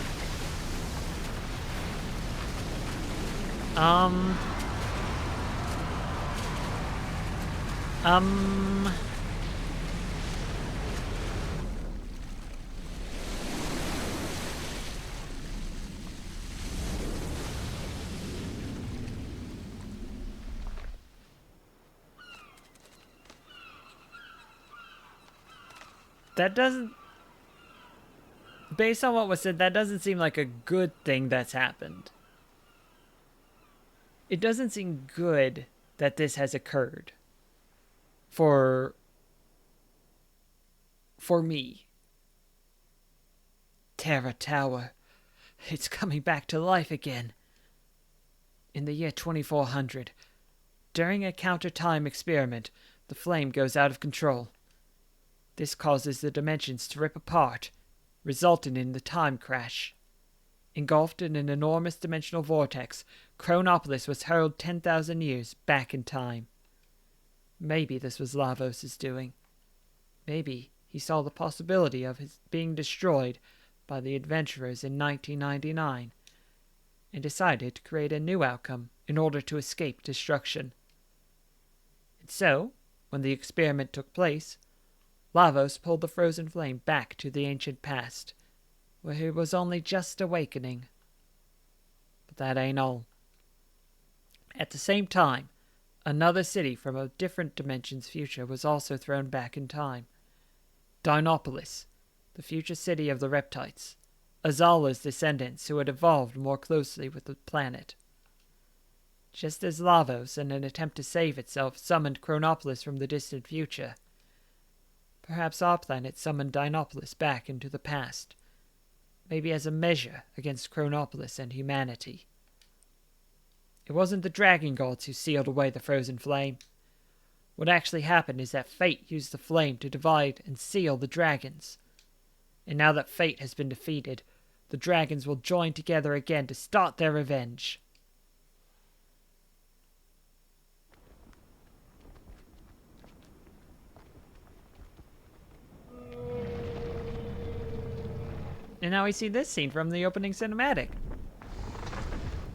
S1: That doesn't... Based on what was said, that doesn't seem like a good thing that's happened. It doesn't seem good that this has occurred. For me. Terra Tower. It's coming back to life again. In the year 2400, during a counter-time experiment, the flame goes out of control. This causes the dimensions to rip apart, resulting in the time crash. Engulfed in an enormous dimensional vortex, Chronopolis was hurled 10,000 years back in time. Maybe this was Lavos' doing. Maybe he saw the possibility of his being destroyed by the adventurers in 1999 and decided to create a new outcome in order to escape destruction. And so, when the experiment took place, Lavos pulled the frozen flame back to the ancient past, where he was only just awakening. But that ain't all. At the same time, another city from a different dimension's future was also thrown back in time. Dinopolis, the future city of the Reptites, Azala's descendants who had evolved more closely with the planet. Just as Lavos, in an attempt to save itself, summoned Chronopolis from the distant future, perhaps our planet summoned Dinopolis back into the past, maybe as a measure against Chronopolis and humanity. It wasn't the dragon gods who sealed away the frozen flame. What actually happened is that fate used the flame to divide and seal the dragons. And now that fate has been defeated, the dragons will join together again to start their revenge. And now we see this scene from the opening cinematic.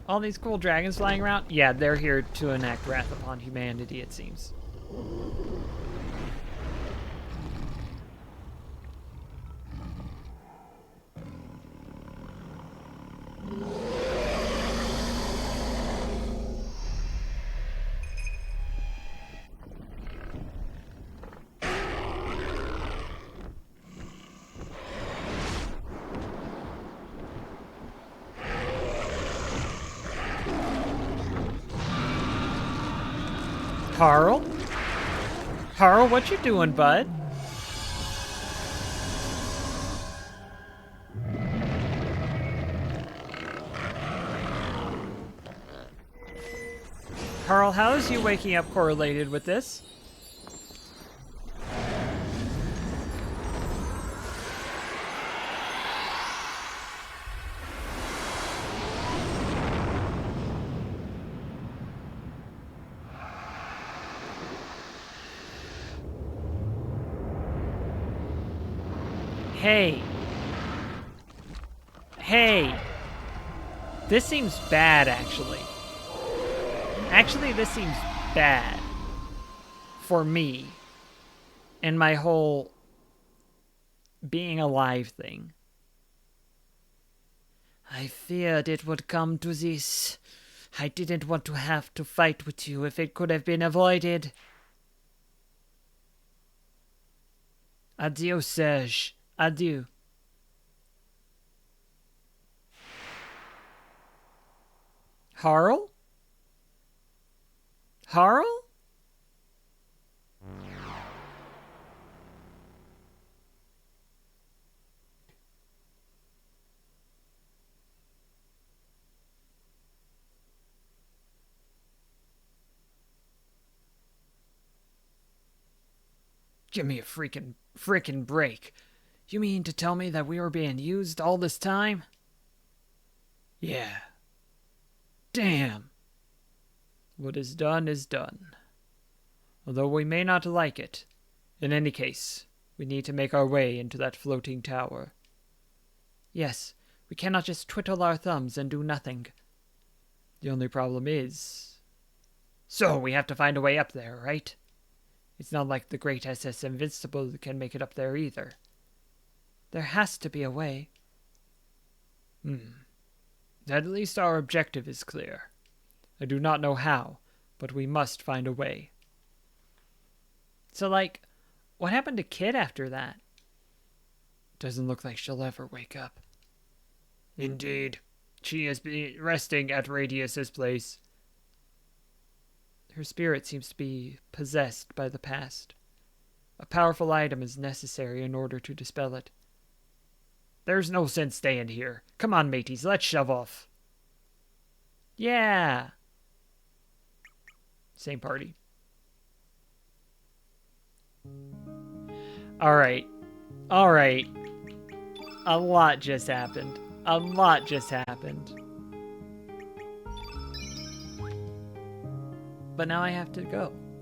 S1: All these cool dragons flying around? Yeah, they're here to enact wrath upon humanity, it seems. Carl? Carl, what you doing, bud? Carl, how is you waking up correlated with this? Hey. Hey. This seems bad, actually. Actually, this seems bad. For me. And my whole being alive thing. I feared it would come to this. I didn't want to have to fight with you if it could have been avoided. Adieu, Serge. Adieu. Harl? Harl? Give me a freaking break. You mean to tell me that we were being used all this time? Yeah. Damn. What is done is done. Although we may not like it. In any case, we need to make our way into that floating tower. Yes, we cannot just twiddle our thumbs and do nothing. The only problem is... So, we have to find a way up there, right? It's not like the great SS Invincible can make it up there either. There has to be a way. At least our objective is clear. I do not know how, but we must find a way. So, like, what happened to Kid after that? Doesn't look like she'll ever wake up. Indeed. She has been resting at Radius's place. Her spirit seems to be possessed by the past. A powerful item is necessary in order to dispel it. There's no sense staying here. Come on, mateys, let's shove off. Yeah. Same party. Alright. Alright. A lot just happened. A lot just happened. But now I have to go.